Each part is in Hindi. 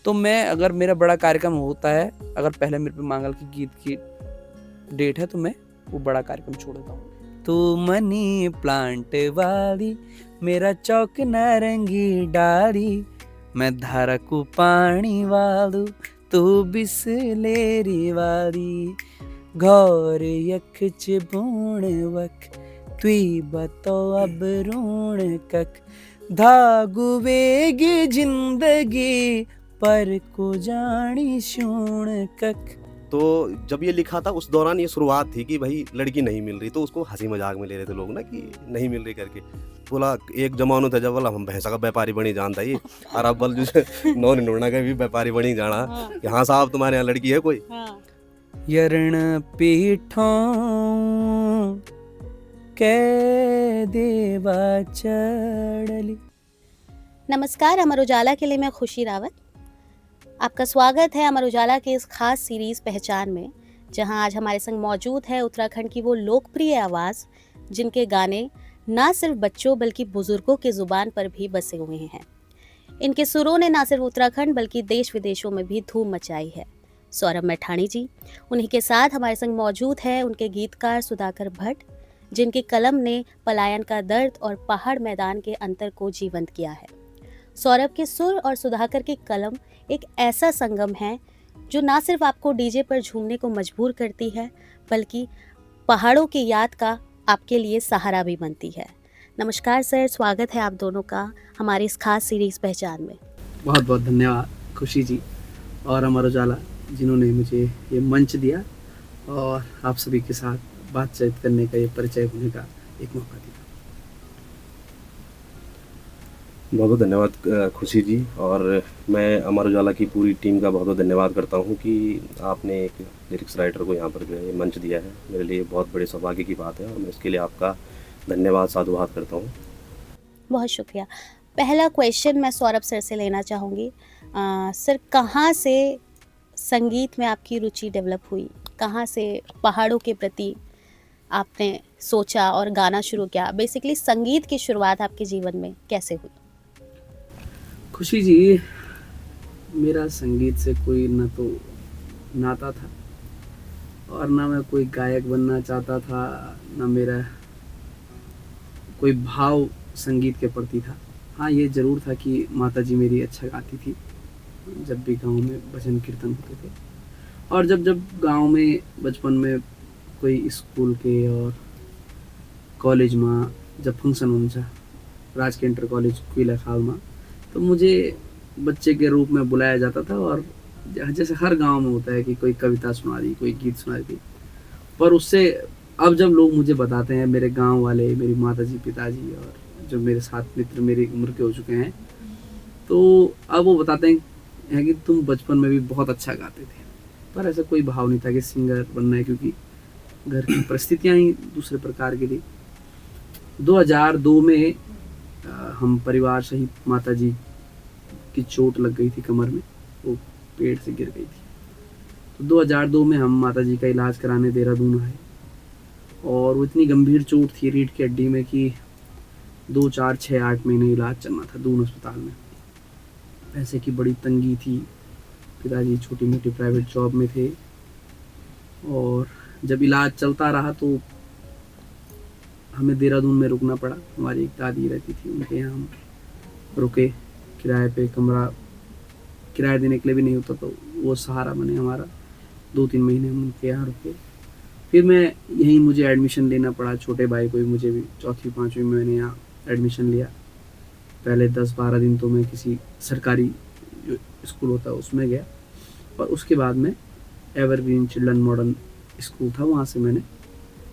तो मैं अगर मेरा बड़ा कार्यक्रम होता है, अगर पहले मेरे पे मंगल की गीत की डेट है तो मैं वो बड़ा कार्यक्रम छोड़ देता हूँ। तू मनी प्लांट वाली मेरा चौक नारंगी डाली, मैं धारा को पानी वालू तू बिसलेरी वाली, घोर यख चिबूण वक तुई बतो अब रूण कक, धागु वेगी जिंदगी पर को जानी शूण कक। तो जब ये लिखा था उस दौरान ये शुरुआत थी कि भाई लड़की नहीं मिल रही, तो उसको हंसी मजाक में ले रहे थे लोग ना कि नहीं मिल रही करके। बोला एक जमानो था जब बोला हम भैंसा का व्यापारी बनी जानता ये, और अब बल जो नौन ढूंढना का भी व्यापारी बनी जाना कि हाँ साहब तुम्हारे यहाँ लड़की है कोई। यरण पीठों के देवा चढ़ली। नमस्कार, अमर उजाला के लिए मैं खुशी रावत। आपका स्वागत है अमर उजाला के इस खास सीरीज पहचान में, जहां आज हमारे संग मौजूद है उत्तराखंड की वो लोकप्रिय आवाज़ जिनके गाने ना सिर्फ बच्चों बल्कि बुजुर्गों के जुबान पर भी बसे हुए हैं। इनके सुरों ने ना सिर्फ उत्तराखंड बल्कि देश विदेशों में भी धूम मचाई है। सौरभ मैठाणी जी, उन्हीं के साथ हमारे संग मौजूद है उनके गीतकार सुधाकर भट्ट, जिनके कलम ने पलायन का दर्द और पहाड़ मैदान के अंतर को जीवंत किया है। सौरभ के सुर और सुधाकर की कलम एक ऐसा संगम है जो ना सिर्फ आपको डीजे पर झूमने को मजबूर करती है बल्कि पहाड़ों की याद का आपके लिए सहारा भी बनती है। नमस्कार सर, स्वागत है आप दोनों का हमारी इस खास सीरीज पहचान में। बहुत बहुत धन्यवाद खुशी जी और अमर उजाला जिन्होंने मुझे ये मंच दिया और आप सभी के साथ बातचीत करने का, ये परिचय होने का एक मौका दिया। बहुत बहुत धन्यवाद खुशी जी, और मैं अमर उजाला की पूरी टीम का बहुत बहुत धन्यवाद करता हूँ कि आपने एक लिरिक्स राइटर को यहाँ पर जो है मंच दिया है। मेरे लिए बहुत बड़े सौभाग्य की बात है और मैं इसके लिए आपका धन्यवाद साधुवाद करता हूँ। बहुत शुक्रिया। पहला क्वेश्चन मैं सौरभ सर से लेना चाहूँगी। सर, कहाँ से संगीत में आपकी रुचि डेवलप हुई? कहाँ से पहाड़ों के प्रति आपने सोचा और गाना शुरू किया? बेसिकली संगीत की शुरुआत आपके जीवन में कैसे हुई? खुशी जी, मेरा संगीत से कोई न तो नाता था और ना मैं कोई गायक बनना चाहता था, ना मेरा कोई भाव संगीत के प्रति था। हाँ, ये ज़रूर था कि माता जी मेरी अच्छा गाती थी जब भी गांव में भजन कीर्तन होते थे, और जब गांव में बचपन में कोई स्कूल के और कॉलेज में जब फंक्शन हुन्छ राजकीय इंटर कॉलेज कोइला खाल में, तो मुझे बच्चे के रूप में बुलाया जाता था और जैसे हर गांव में होता है कि कोई कविता सुना दी, कोई गीत सुना दी। पर उससे अब जब लोग मुझे बताते हैं, मेरे गांव वाले, मेरी माताजी पिताजी और जो मेरे साथ मित्र मेरी उम्र के हो चुके हैं, तो अब वो बताते हैं कि तुम बचपन में भी बहुत अच्छा गाते थे। पर ऐसा कोई भाव नहीं था कि सिंगर बनना है, क्योंकि घर की परिस्थितियाँ ही दूसरे प्रकार की थी। 2002 में हम परिवार सहित, माताजी की चोट लग गई थी कमर में, वो पेड़ से गिर गई थी। तो 2002 में हम माताजी का इलाज कराने देहरादून आए और वो इतनी गंभीर चोट थी रीढ़ की हड्डी में कि 2, 4, 6, 8 महीने इलाज चलना था दून अस्पताल में। पैसे की बड़ी तंगी थी, पिताजी छोटी मोटी प्राइवेट जॉब में थे, और जब इलाज चलता रहा तो हमें देहरादून में रुकना पड़ा। हमारी एक दादी रहती थी, उनके यहाँ हम रुके। किराए पे कमरा किराया देने के लिए भी नहीं होता, तो वो सहारा बने हमारा। 2-3 महीने हम उनके यहाँ रुके। फिर मैं यहीं मुझे एडमिशन लेना पड़ा, छोटे भाई को भी, मुझे भी 4वीं-5वीं में मैंने यहाँ एडमिशन लिया। पहले 10-12 दिन तो मैं किसी सरकारी जो स्कूल होता है उसमें गया, और उसके बाद में एवरग्रीन चिल्ड्रन मॉडर्न स्कूल था, वहाँ से मैंने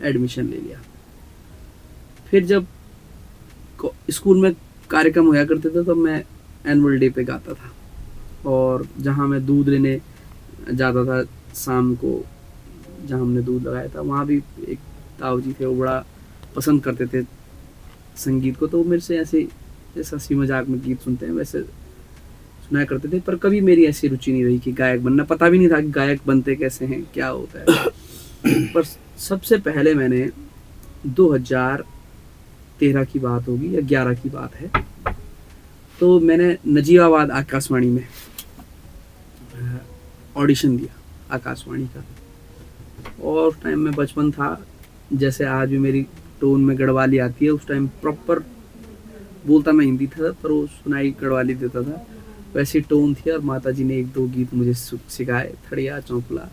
एडमिशन ले लिया। फिर जब स्कूल में कार्यक्रम होया करते थे तो मैं एनुअल डे पे गाता था, और जहाँ मैं दूध लेने जाता था शाम को, जहाँ हमने दूध लगाया था, वहाँ भी एक ताऊ जी थे, वो बड़ा पसंद करते थे संगीत को। तो मेरे से ऐसे जैसा हंसी मजाक में गीत सुनते हैं वैसे सुनाया करते थे, पर कभी मेरी ऐसी रुचि नहीं रही कि गायक बनना। पता भी नहीं था कि गायक बनते कैसे हैं, क्या होता है। पर सबसे पहले मैंने 2013 की बात होगी या 11 की बात है, तो मैंने नजीबाबाद आकाशवाणी में ऑडिशन दिया आकाशवाणी का। और उस टाइम में बचपन था, जैसे आज भी मेरी टोन में गढ़वाली आती है, उस टाइम प्रॉपर बोलता मैं हिंदी था पर वो सुनाई गढ़वाली देता था, वैसी टोन थी। और माता जी ने एक दो गीत मुझे सिखाए, थड़िया चौपला।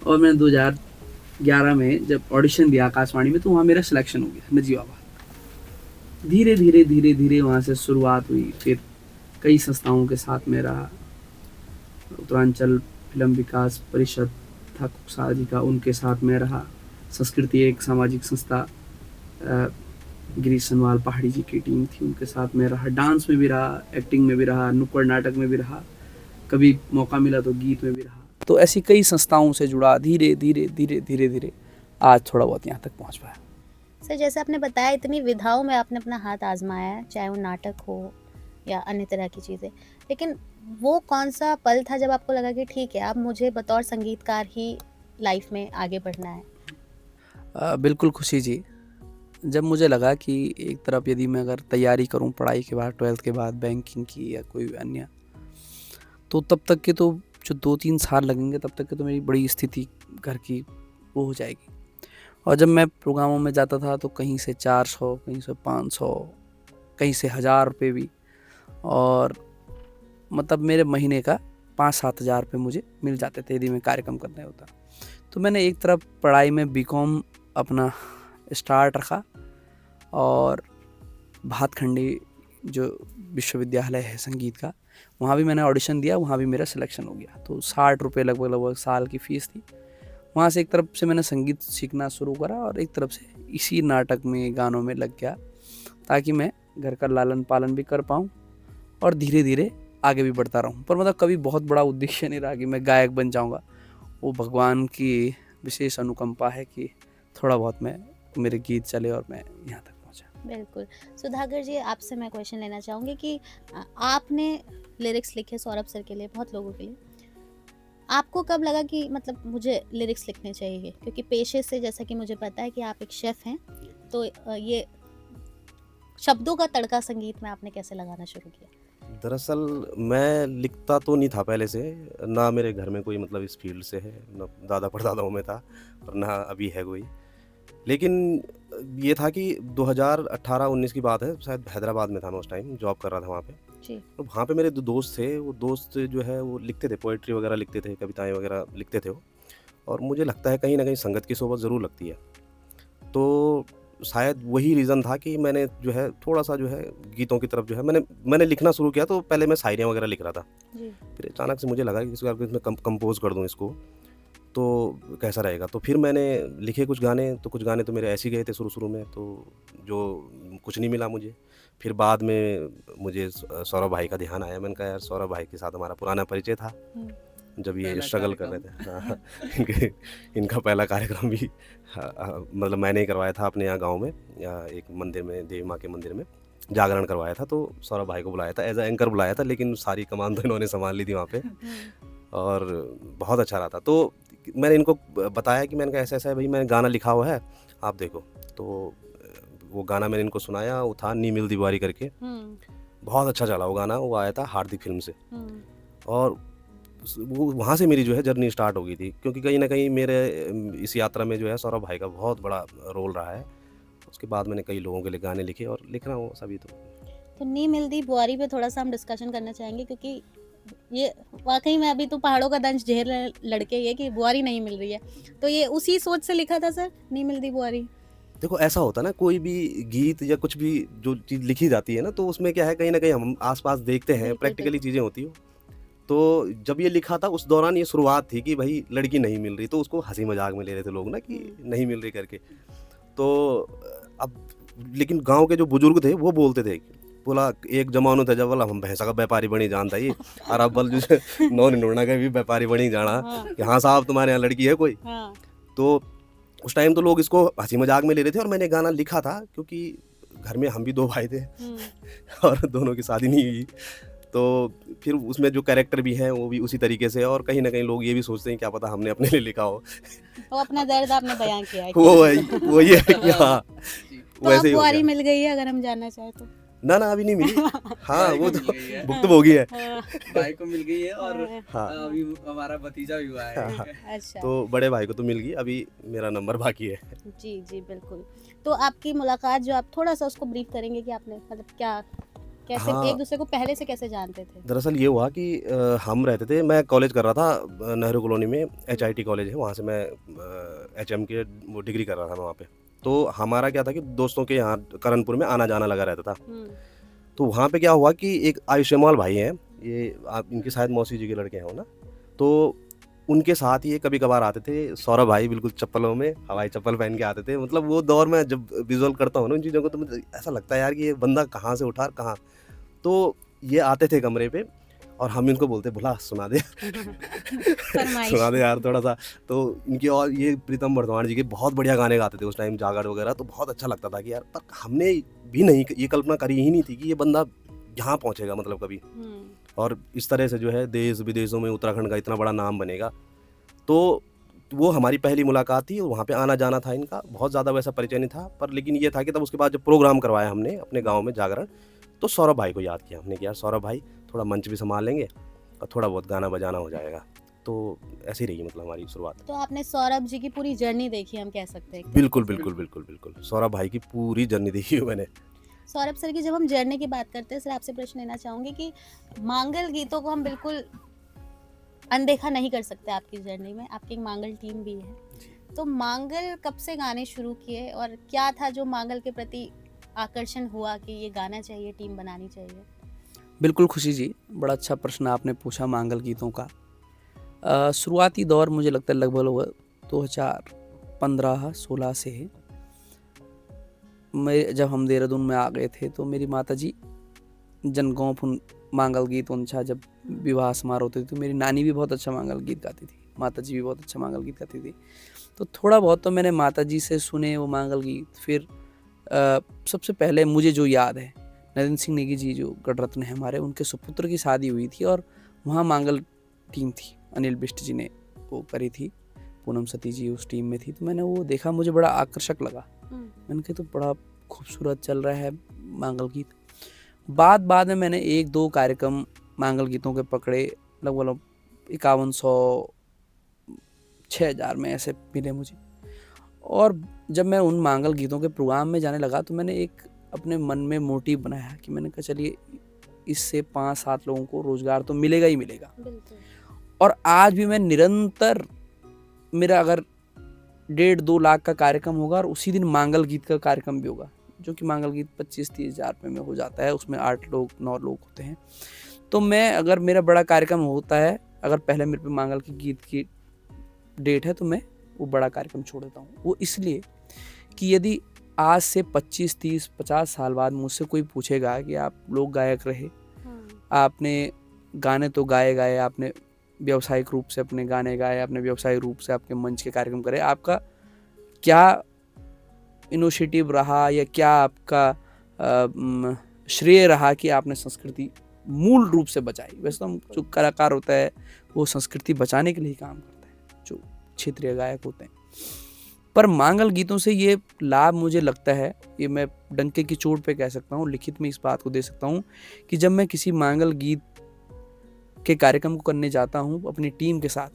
और मैंने 2011 में जब ऑडिशन दिया आकाशवाणी में, तो वहाँ मेरा सिलेक्शन हो गया नजीबाबाद। धीरे धीरे धीरे धीरे वहाँ से शुरुआत हुई, फिर कई संस्थाओं के साथ में रहा। उत्तरांचल फिल्म विकास परिषद था कुकसा जी का, उनके साथ में रहा। संस्कृति एक सामाजिक संस्था, गिरीश सनवाल पहाड़ी जी की टीम थी, उनके साथ में रहा। डांस में भी रहा, एक्टिंग में भी रहा, नुक्कड़ नाटक में भी रहा, कभी मौका मिला तो गीत में भी रहा। तो ऐसी कई संस्थाओं से जुड़ा, धीरे धीरे धीरे धीरे धीरे आज थोड़ा बहुत यहाँ तक पहुँच पाया। सर, जैसे आपने बताया इतनी विधाओं में आपने अपना हाथ आजमाया है, चाहे वो नाटक हो या अन्य तरह की चीज़ें, लेकिन वो कौन सा पल था जब आपको लगा कि ठीक है, अब मुझे बतौर संगीतकार ही लाइफ में आगे बढ़ना है? बिल्कुल खुशी जी, जब मुझे लगा कि एक तरफ यदि मैं अगर तैयारी करूं पढ़ाई के बाद, 12th के बाद बैंकिंग की या कोई अन्य, तो तब तक के तो जो 2-3 साल लगेंगे, तब तक के तो मेरी बड़ी स्थिति घर की वो हो जाएगी। और जब मैं प्रोग्रामों में जाता था तो कहीं से 400, कहीं से 500, कहीं से 1000 रुपये भी, और मतलब मेरे महीने का 5-7 हज़ार रुपये मुझे मिल जाते थे यदि मैं कार्यक्रम करने होता। तो मैंने एक तरफ पढ़ाई में बीकॉम अपना स्टार्ट रखा, और भातखंडी जो विश्वविद्यालय है संगीत का, वहाँ भी मैंने ऑडिशन दिया, वहाँ भी मेरा सिलेक्शन हो गया। तो 60 रुपये लगभग साल की फ़ीस थी। वहाँ से एक तरफ से मैंने संगीत सीखना शुरू करा, और एक तरफ से इसी नाटक में, गानों में लग गया, ताकि मैं घर का लालन पालन भी कर पाऊँ और धीरे धीरे आगे भी बढ़ता रहूँ। पर मतलब कभी बहुत बड़ा उद्देश्य नहीं रहा कि मैं गायक बन जाऊँगा। वो भगवान की विशेष अनुकंपा है कि थोड़ा बहुत मेरे गीत चले और मैं यहाँ तक पहुँचा। बिल्कुल। सुधाकर जी, आपसे मैं क्वेश्चन लेना चाहूँगी कि आपने लिरिक्स लिखे सौरभ सर के लिए, बहुत लोगों के लिए। आपको कब लगा कि मतलब मुझे लिरिक्स लिखने चाहिए? क्योंकि पेशे से, जैसा कि मुझे पता है कि आप एक शेफ़ हैं, तो ये शब्दों का तड़का संगीत में आपने कैसे लगाना शुरू किया? दरअसल मैं लिखता तो नहीं था पहले से, ना मेरे घर में कोई मतलब इस फील्ड से है, ना दादा परदादाओं में था, और ना अभी है कोई। लेकिन ये था कि 2018-19 की बात है, शायद हैदराबाद में था मैं उस टाइम, जॉब कर रहा था वहाँ पे। जी। तो वहाँ पे मेरे 2 दोस्त थे, वो दोस्त जो है वो लिखते थे, पोएट्री वगैरह लिखते थे, कविताएँ वगैरह लिखते थे वो। और मुझे लगता है कहीं न कहीं संगत की सोबत ज़रूर लगती है। तो शायद वही रीज़न था कि मैंने जो है थोड़ा-सा जो है गीतों की तरफ जो है मैंने लिखना शुरू किया। तो पहले मैं शायरियाँ वगैरह लिख रहा था। जी। फिर अचानक से मुझे लगा कि इसको इसमें कंपोज़ कर दूँ इसको, तो कैसा रहेगा। तो फिर मैंने लिखे कुछ गाने, तो कुछ गाने तो मेरे ऐसे ही गए थे शुरू-शुरू में, तो जो कुछ नहीं मिला मुझे। फिर बाद में मुझे सौरभ भाई का ध्यान आया, मैंने कहा यार सौरभ भाई के साथ हमारा पुराना परिचय था, जब ये पहला स्ट्रगल कर रहे थे। हाँ, इनका पहला कार्यक्रम भी मतलब मैंने ही करवाया था अपने यहाँ गाँव में, या एक मंदिर में, देवी माँ के मंदिर में जागरण करवाया था। तो सौरभ भाई को बुलाया था, एज अ एंकर बुलाया था, लेकिन सारी कमान तो इन्होंने संभाल ली थी वहाँ पे, और बहुत अच्छा रहा था। तो मैंने इनको बताया कि मैंने कहा ऐसा-ऐसा है भाई, मैंने गाना लिखा हुआ है, आप देखो। तो वो गाना मैंने इनको सुनाया, वो था नी मिलदी बारी करके। बहुत अच्छा चला वो गाना, वो आया था हार्दिक फिल्म से। और वो वहाँ से मेरी जो है जर्नी स्टार्ट हो गई थी, क्योंकि कहीं न कहीं मेरे इस यात्रा में जो है सौरभ भाई का बहुत बड़ा रोल रहा है। उसके बाद मैंने कई लोगों के लिए गाने लिखे और लिख रहा हूँ अभी तो। नी मिलदी बुआरी पे थोड़ा सा हम डिस्कशन करना चाहेंगे, क्योंकि ये वाकई में अभी तो पहाड़ों का दंश झेल रहे लड़के ये कि बुआरी नहीं मिल रही है, तो ये उसी सोच से लिखा था सर, नी मिलदी बुआरी? देखो ऐसा होता है ना, कोई भी गीत या कुछ भी जो चीज़ लिखी जाती है ना, तो उसमें क्या है, कहीं ना कहीं हम आसपास देखते हैं, प्रैक्टिकली चीज़ें होती हो। तो जब ये लिखा था उस दौरान ये शुरुआत थी कि भाई लड़की नहीं मिल रही, तो उसको हंसी मजाक में ले रहे थे लोग ना कि नहीं मिल रही करके। तो अब लेकिन गांव के जो बुजुर्ग थे वो बोलते थे, बोला एक जमानो था जब बोला हम भैंसा का व्यापारी बनी जानता ये, और अब बल जो नौ निनोड़ना का भी व्यापारी बनी जाना कि हाँ साहब तुम्हारे यहाँ लड़की है कोई। तो उस टाइम तो लोग इसको हंसी मजाक में ले रहे थे, और मैंने गाना लिखा था क्योंकि घर में हम भी 2 भाई थे और दोनों की शादी नहीं हुई। तो फिर उसमें जो कैरेक्टर भी हैं वो भी उसी तरीके से, और कहीं ना कहीं लोग ये भी सोचते हैं क्या पता हमने अपने लिए लिखा हो। वो अपना दर्द आपने बयां किया है। वो ये है कि हाँ तो अब बुआरी मिल गई है अगर हम जानना चाहें तो? ना ना अभी नहीं मिली। हाँ भाई वो को तो मिल गई है। बुक तो होगी है। भाई को मिल गई है और हाँ अभी हमारा भतीजा भी हुआ हाँ हाँ। है। अच्छा। तो बड़े भाई को तो मिल गई, अभी मेरा नंबर बाकी है। जी जी बिल्कुल। तो आपकी मुलाकात जो आप थोड़ा सा उसको ब्रीफ करेंगे कि आपने मतलब क्या कैसे हाँ एक दूसरे को पहले से कैसे जानते थे? दरअसल ये हुआ कि हम रहते थे, मैं कॉलेज कर रहा था नेहरू कॉलोनी में, HIT कॉलेज है वहाँ से मैं HM के वो डिग्री कर रहा था मैं वहाँ पे। तो हमारा क्या था कि दोस्तों के यहाँ करणपुर में आना जाना लगा रहता था। तो वहाँ पे क्या हुआ कि एक आयुष्मान भाई हैं, ये आप इनकी शायद मौसी जी के लड़के हैं वो ना, तो उनके साथ ये कभी कभार आते थे। सौरभ भाई बिल्कुल चप्पलों में हवाई चप्पल पहन के आते थे। मतलब वो दौर में जब विजुअल करता हूँ ना उन चीज़ों को, तो मुझे ऐसा लगता है यार कि ये बंदा कहाँ से उठा कहाँ। तो ये आते थे कमरे पे और हम इनको बोलते भुला सुना दे सुना दे यार थोड़ा सा। तो इनकी और ये प्रीतम वर्धमान जी के बहुत बढ़िया गाने गाते थे उस टाइम, जागर वगैरह, तो बहुत अच्छा लगता था कि यार, पर हमने भी नहीं ये कल्पना करी ही नहीं थी कि ये बंदा यहाँ पहुँचेगा मतलब कभी, और इस तरह से जो है देश विदेशों में उत्तराखंड का इतना बड़ा नाम बनेगा। तो वो हमारी पहली मुलाकात थी, वहाँ पे आना जाना था इनका, बहुत ज़्यादा वैसा परिचय नहीं था, पर लेकिन ये था कि तब उसके बाद जब प्रोग्राम करवाया हमने अपने गाँव में जागरण, तो सौरभ भाई को याद किया हमने कि यार सौरभ भाई थोड़ा मंच भी संभाल लेंगे और थोड़ा बहुत गाना बजाना हो जाएगा। तो ऐसी रही मतलब हमारी शुरुआत। तो आपने सौरभ जी की पूरी जर्नी देखी, हम कह सकते हैं। बिल्कुल बिल्कुल बिल्कुल बिल्कुल सौरभ भाई की पूरी जर्नी देखी है मैंने। सौरभ सर की जब हम जर्नी की बात करते हैं सर, आपसे प्रश्न लेना चाहूंगी कि मांगल गीतों को हम बिल्कुल अनदेखा नहीं कर सकते आपकी जर्नी में। आपकी एक मांगल टीम भी है, तो मांगल कब से गाने शुरू किए और क्या था जो मांगल के प्रति आकर्षण हुआ कि ये गाना चाहिए, टीम बनानी चाहिए? बिल्कुल खुशी जी, बड़ा अच्छा प्रश्न आपने पूछा मांगल गीतों का। शुरुआती दौर मुझे लगता है लगभग 2015-16 से है। जब हम देहरादून में आ गए थे तो मेरी माता जी जनगांव फुन मांगल गीत उनछा जब विवाह समारोह होते थे, तो मेरी नानी भी बहुत अच्छा मांगल गीत गाती थी, माता जी भी बहुत अच्छा मांगल गीत गाती थी। तो थोड़ा बहुत तो मैंने माता जी से सुने वो मांगल गीत। फिर सबसे पहले मुझे जो याद है, नरेंद्र सिंह नेगी जी जो गणरत्न है हमारे, उनके सुपुत्र की शादी हुई थी और वहाँ मांगल टीम थी, अनिल बिष्ट जी ने वो करी थी, पूनम सती जी उस टीम में थी। तो मैंने वो देखा, मुझे बड़ा आकर्षक लगा। मैंने कहा तो बड़ा खूबसूरत चल रहा है मांगल गीत। बाद में मैंने 1-2 कार्यक्रम मांगल गीतों के पकड़े, लगभग 5100 6000 में ऐसे मिले मुझे। और जब मैं उन मांगल गीतों के प्रोग्राम में जाने लगा तो मैंने एक अपने मन में मोटिव बनाया कि मैंने कहा चलिए इससे 5-7 लोगों को रोजगार तो मिलेगा ही मिलेगा। और आज भी मैं निरंतर, मेरा अगर 1.5-2 लाख का कार्यक्रम होगा और उसी दिन मांगल गीत का कार्यक्रम भी होगा, जो कि मांगल गीत 25-30 हज़ार रुपये में हो जाता है, उसमें 8 लोग 9 लोग होते हैं। तो मैं, अगर मेरा बड़ा कार्यक्रम होता है, अगर पहले मेरे पे मांगल की गीत की डेट है तो मैं वो बड़ा कार्यक्रम छोड़ देता हूँ। वो इसलिए कि यदि आज से 25-30-50 साल बाद मुझसे कोई पूछेगा कि आप लोक गायक रहे, आपने गाने तो गाए, आपने व्यावसायिक रूप से अपने गाने गाए, आपने व्यावसायिक रूप से आपके मंच के कार्यक्रम करे, आपका क्या इनिशिएटिव रहा या क्या आपका श्रेय रहा कि आपने संस्कृति मूल रूप से बचाई। वैसे तो हम जो कलाकार होता है वो संस्कृति बचाने के लिए ही काम करता है, जो क्षेत्रीय गायक होते हैं। पर मांगल गीतों से ये लाभ मुझे लगता है, ये मैं डंके की चोट पे कह सकता हूँ, लिखित में इस बात को दे सकता हूँ कि जब मैं किसी मांगल गीत के कार्यक्रम को करने जाता हूँ अपनी टीम के साथ,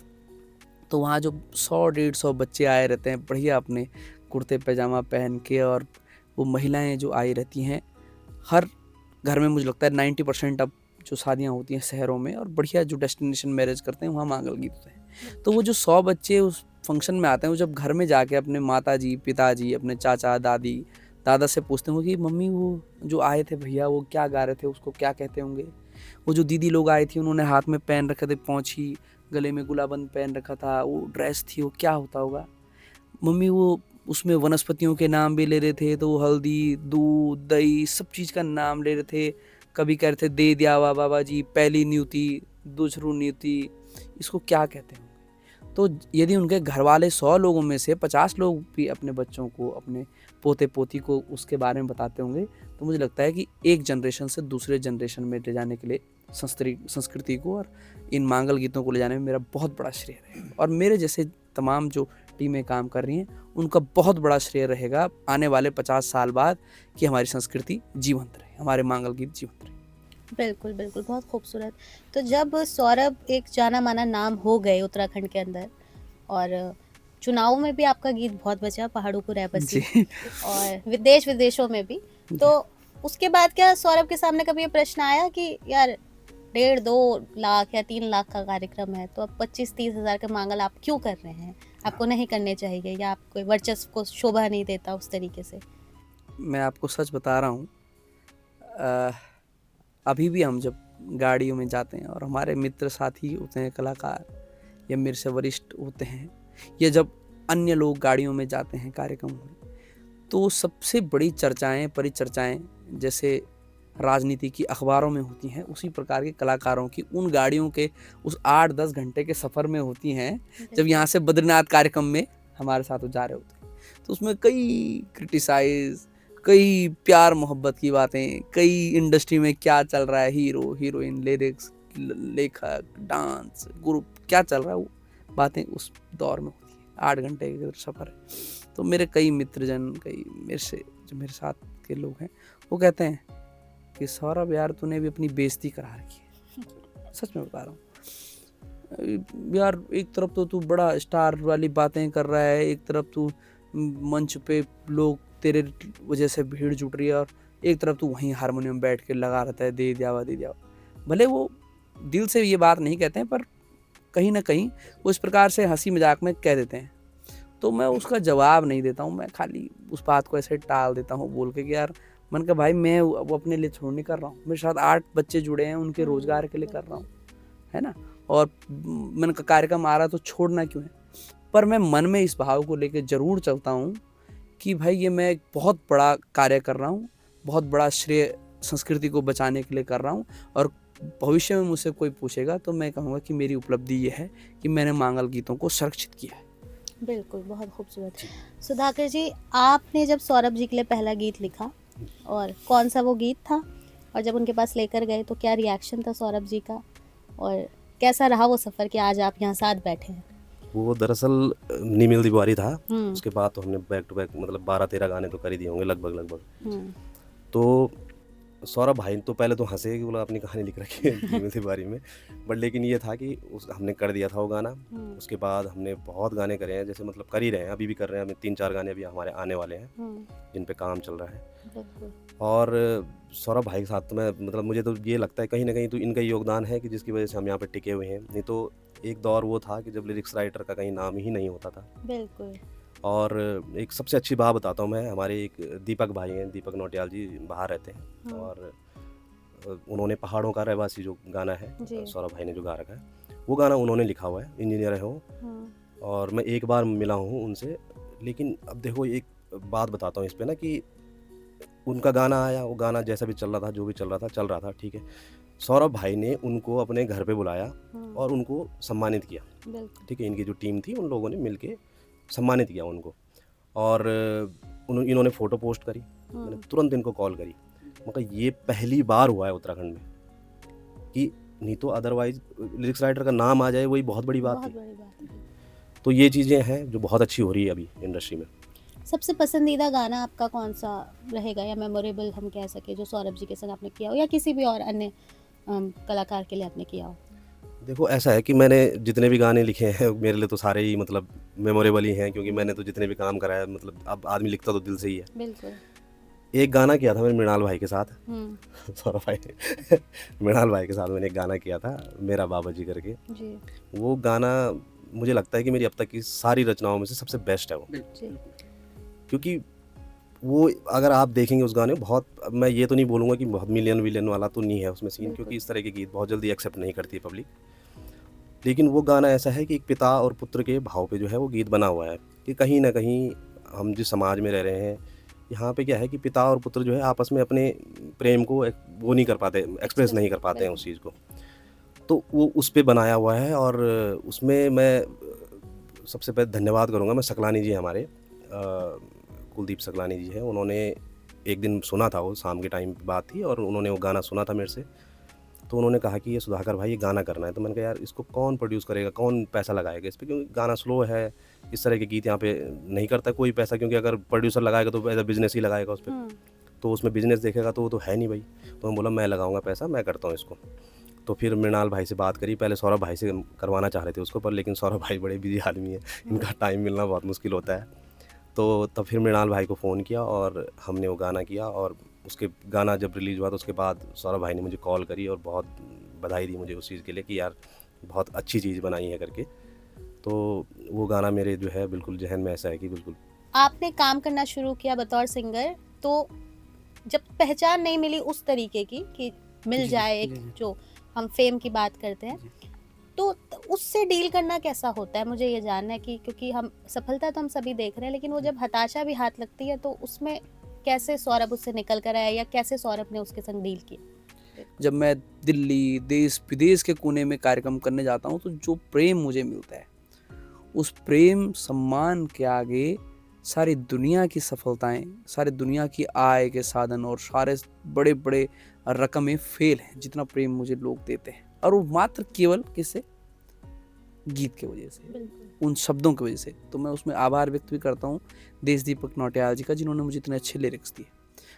तो वहाँ जो 100-150 बच्चे आए रहते हैं बढ़िया अपने कुर्ते पैजामा पहन के, और वो महिलाएं जो आई रहती हैं, हर घर में मुझे लगता है 90% अब जो शादियाँ होती हैं शहरों में और बढ़िया जो डेस्टिनेशन मैरिज करते हैं वहाँ मांगल गीत होते हैं। तो वो जो 100 बच्चे उस फंक्शन में आते हैं, वो जब घर में जाके अपने माता जी, पिताजी, अपने चाचा, दादी, दादा से पूछते होंगे कि मम्मी वो जो आए थे भैया वो क्या गा रहे थे, उसको क्या कहते होंगे। वो जो दीदी लोग आई थी उन्होंने हाथ में पहन रखे थे पौंछी, गले में गुलाबंद पहन रखा था, वो ड्रेस थी, वो क्या होता होगा। मम्मी वो उसमें वनस्पतियों के नाम भी ले रहे थे, तो हल्दी, दूध, दही, सब चीज़ का नाम ले रहे थे। कभी कह रहे थे दे दियावा बाबा जी, पहली न्यूती, दूसरू न्यूती, इसको क्या कहते हैं। तो यदि उनके घर वाले 100 लोगों में से 50 लोग भी अपने बच्चों को, अपने पोते पोती को उसके बारे में बताते होंगे, तो मुझे लगता है कि एक जनरेशन से दूसरे जनरेशन में ले जाने के लिए संस्कृति को और इन मांगल गीतों को ले जाने में मेरा बहुत बड़ा श्रेय रहेगा। और मेरे जैसे तमाम जो टीमें काम कर रही हैं उनका बहुत बड़ा श्रेय रहेगा आने वाले 50 साल बाद कि हमारी संस्कृति जीवंत रहे, हमारे मांगल गीत जीवंत रहे। बिल्कुल, बिल्कुल, बहुत खूबसूरत। तो जब सौरभ एक जाना-माना नाम हो गए उत्तराखंड के अंदर और चुनाव में भी आपका गीत बहुत बजा, पहाड़ों को रह बसी, जी और विदेशों में भी। तो उसके बाद क्या सौरभ के सामने कभी ये प्रश्न आया कि यार 1.5-2 लाख या 3 लाख का कार्यक्रम है, तो अब 25-30 हज़ार का मांगल आप क्यों कर रहे हैं? आपको नहीं करने चाहिए, या आपको वर्चस्व को शोभा नहीं देता उस तरीके से? मैं आपको सच बता रहा हूँ, अभी भी हम जब गाड़ियों में जाते हैं और हमारे मित्र साथी होते हैं, कलाकार या मेरे से वरिष्ठ होते हैं, या जब अन्य लोग गाड़ियों में जाते हैं कार्यक्रम में, तो सबसे बड़ी चर्चाएं परिचर्चाएं जैसे राजनीति की अखबारों में होती हैं, उसी प्रकार के कलाकारों की उन गाड़ियों के उस 8-10 घंटे के सफ़र में होती हैं, जब यहाँ से बद्रीनाथ कार्यक्रम में हमारे साथ वो जा रहे होते हैं। तो उसमें कई क्रिटिसाइज, कई प्यार मोहब्बत की बातें, कई इंडस्ट्री में क्या चल रहा है, हीरो हीरोइन, लिरिक्स, लेखक, डांस, ग्रुप, क्या चल रहा है, वो बातें उस दौर में होती हैं। 8 घंटे का सफ़र है। तो मेरे कई मित्रजन, कई मेरे से जो मेरे साथ के लोग हैं, वो कहते हैं कि सौरभ यार तूने भी अपनी बेइज्जती करा रखी है। सच में बता रहा हूँ यार, एक तरफ तो तू बड़ा स्टार वाली बातें कर रहा है, एक तरफ तू मंच पे लोग तेरे वजह से भीड़ जुट रही है, और एक तरफ तू वहीं हारमोनियम बैठ के लगा रहता है दे दिया दे दिया। भले वो दिल से ये बात नहीं कहते हैं, पर कहीं ना कहीं वो इस प्रकार से हंसी मजाक में कह देते हैं। तो मैं उसका जवाब नहीं देता हूँ, मैं खाली उस बात को ऐसे टाल देता हूँ बोल के कि यार, मन का भाई मैं वो अपने लिए थोड़ी नहीं कर रहा हूँ, मेरे साथ 8 बच्चे जुड़े हैं, उनके रोजगार के लिए कर रहा हूँ, है ना। और मन का कार्यक्रम आ रहा तो छोड़ना क्यों है। पर मैं मन में इस भाव को लेके ज़रूर चलता हूँ कि भाई ये मैं एक बहुत बड़ा कार्य कर रहा हूँ, बहुत बड़ा श्रेय संस्कृति को बचाने के लिए कर रहा हूँ, और भविष्य में मुझसे कोई पूछेगा तो मैं कहूँगा कि मेरी उपलब्धि ये है कि मैंने मांगल गीतों को संरक्षित किया है। बिल्कुल, बहुत खूबसूरत। सुधाकर जी, आपने जब सौरभ जी के लिए पहला गीत लिखा, और कौन सा वो गीत था, और जब उनके पास लेकर गए तो क्या रिएक्शन था सौरभ जी का, और कैसा रहा वो सफ़र कि आज आप यहाँ साथ बैठे हैं? वो दरअसल नीमिल दीवारी था। हम्म, उसके बाद तो हमने बैक टू बैक मतलब 12-13 गाने तो कर ही दिए होंगे लगभग। हम्म, तो सौरभ भाई तो पहले तो हंसे कि बोला अपनी कहानी लिख रखी है नीमिल दीवारी में, बट लेकिन ये था कि हमने कर दिया था वो गाना। उसके बाद हमने बहुत गाने करे हैं, जैसे मतलब कर ही रहे हैं, अभी भी कर रहे हैं। हमें 3-4 गाने अभी हमारे आने वाले हैं जिन पे काम चल रहा है। बिल्कुल। और सौरभ भाई के साथ तो मैं मतलब मुझे तो ये लगता है कहीं ना कहीं तो इनका योगदान है कि जिसकी वजह से हम यहाँ पे टिके हुए हैं। नहीं तो एक दौर वो था कि जब लिरिक्स राइटर का कहीं नाम ही नहीं होता था। बिल्कुल। और एक सबसे अच्छी बात बताता हूँ मैं, हमारे एक दीपक भाई हैं, दीपक नौटियाल जी बाहर रहते हैं, और उन्होंने पहाड़ों का रहवासी जो गाना है जी। सौरभ भाई ने जो गा रखा है, वो गाना उन्होंने लिखा हुआ है, इंजीनियर है वो। और मैं एक बार मिला हूँ उनसे, लेकिन अब देखो एक बात बताता हूँ इस पे ना कि उनका गाना आया, वो गाना जैसा भी चल रहा था, जो भी चल रहा था, ठीक है। सौरभ भाई ने उनको अपने घर पे बुलाया और उनको सम्मानित किया, ठीक है। इनकी जो टीम थी उन लोगों ने मिलके सम्मानित किया उनको, और इन्होंने फ़ोटो पोस्ट करी। मैंने तुरंत इनको कॉल करी, मतलब ये पहली बार हुआ है उत्तराखंड में कि नहीं तो अदरवाइज लिरिक्स राइटर का नाम आ जाए वही बहुत बड़ी बात थी। तो ये चीज़ें हैं जो बहुत अच्छी हो रही है अभी इंडस्ट्री में। सबसे पसंदीदा गाना आपका कौन सा रहेगा, या मेमोरेबल हम कह सके, जो सौरभ जी के संग आपने किया हो, या किसी भी और अन्य कलाकार के लिए आपने किया हो? देखो ऐसा है कि मैंने जितने भी गाने लिखे हैं मेरे लिए तो सारे ही मतलब मेमोरेबल ही हैं, क्योंकि मैंने तो जितने भी काम करा है, मतलब अब आदमी लिखता तो दिल से ही है। बिल्कुल। एक गाना किया था मैंने मृणाल भाई के साथ सौरभ भाई मृणाल भाई के साथ मैंने एक गाना किया था, मेरा बाबा जी करके जी। वो गाना मुझे लगता है कि मेरी अब तक की सारी रचनाओं में से सबसे बेस्ट है वो, जी। क्योंकि वो अगर आप देखेंगे उस गाने बहुत, मैं ये तो नहीं बोलूँगा कि बहुत मिलियन वाला तो नहीं है उसमें सीन, क्योंकि इस तरह के गीत बहुत जल्दी एक्सेप्ट नहीं करती है पब्लिक। लेकिन वो गाना ऐसा है कि एक पिता और पुत्र के भाव पे जो है वो गीत बना हुआ है कि कहीं ना कहीं हम जिस समाज में रह रहे हैं यहाँ पे क्या है कि पिता और पुत्र जो है आपस में अपने प्रेम को वो नहीं कर पाते, एक्सप्रेस नहीं कर पाते हैं उस चीज़ को। तो वो उस पे बनाया हुआ है, और उसमें मैं सबसे पहले धन्यवाद करूँगा मैं सकलानी जी, हमारे कुलदीप सकलानी जी हैं। उन्होंने एक दिन सुना था, वो शाम के टाइम की बात थी, और उन्होंने वो गाना सुना था मेरे से। तो उन्होंने कहा कि ये सुधाकर भाई ये गाना करना है। तो मैंने कहा यार इसको कौन प्रोड्यूस करेगा, कौन पैसा लगाएगा इस पर, क्योंकि गाना स्लो है, इस तरह के गीत यहाँ पे नहीं करता कोई पैसा, क्योंकि अगर प्रोड्यूसर लगाएगा तो एज अ बिजनेस ही लगाएगा उस पर। तो उसमें बिजनेस देखेगा तो वो तो है नहीं भाई। तो हम बोला मैं लगाऊंगा पैसा, मैं करता हूँ इसको। तो फिर मृणाल भाई से बात करी, पहले सौरभ भाई से करवाना चाह रहे थे उसको, पर लेकिन सौरभ भाई बड़े बिजी आदमी हैं, इनका टाइम मिलना बहुत मुश्किल होता है। तो तब फिर मृणाल भाई को फ़ोन किया और हमने वो गाना किया, और उसके गाना जब रिलीज़ हुआ तो उसके बाद सौरभ भाई ने मुझे कॉल करी और बहुत बधाई दी मुझे उस चीज़ के लिए कि यार बहुत अच्छी चीज़ बनाई है करके। तो वो गाना मेरे जो है बिल्कुल ज़हन में ऐसा है कि बिल्कुल। आपने काम करना शुरू किया बतौर सिंगर, तो जब पहचान नहीं मिली उस तरीके की कि मिल जी, जाए एक, जी, जी। जो हम फेम की बात करते हैं, तो उससे डील करना कैसा होता है, मुझे ये जानना है कि क्योंकि हम सफलता तो हम सभी देख रहे हैं, लेकिन वो जब हताशा भी हाथ लगती है तो उसमें कैसे सौरभ उससे निकल कर आया, या कैसे सौरभ ने उसके संग डील किया? जब मैं दिल्ली, देश विदेश के कोने में कार्यक्रम करने जाता हूँ तो जो प्रेम मुझे मिलता है, उस प्रेम सम्मान के आगे सारी दुनिया की सफलताएं, सारी दुनिया की आय के साधन और सारे बड़े बड़े रकमें फेल हैं जितना प्रेम मुझे लोग देते हैं। और वो मात्र केवल किससे, गीत के वजह से, बिल्कुल। उन शब्दों की वजह से। तो मैं उसमें आभार व्यक्त भी करता हूँ देश दीपक नौटियाल जी का, जिन्होंने मुझे इतने अच्छे लिरिक्स दिए।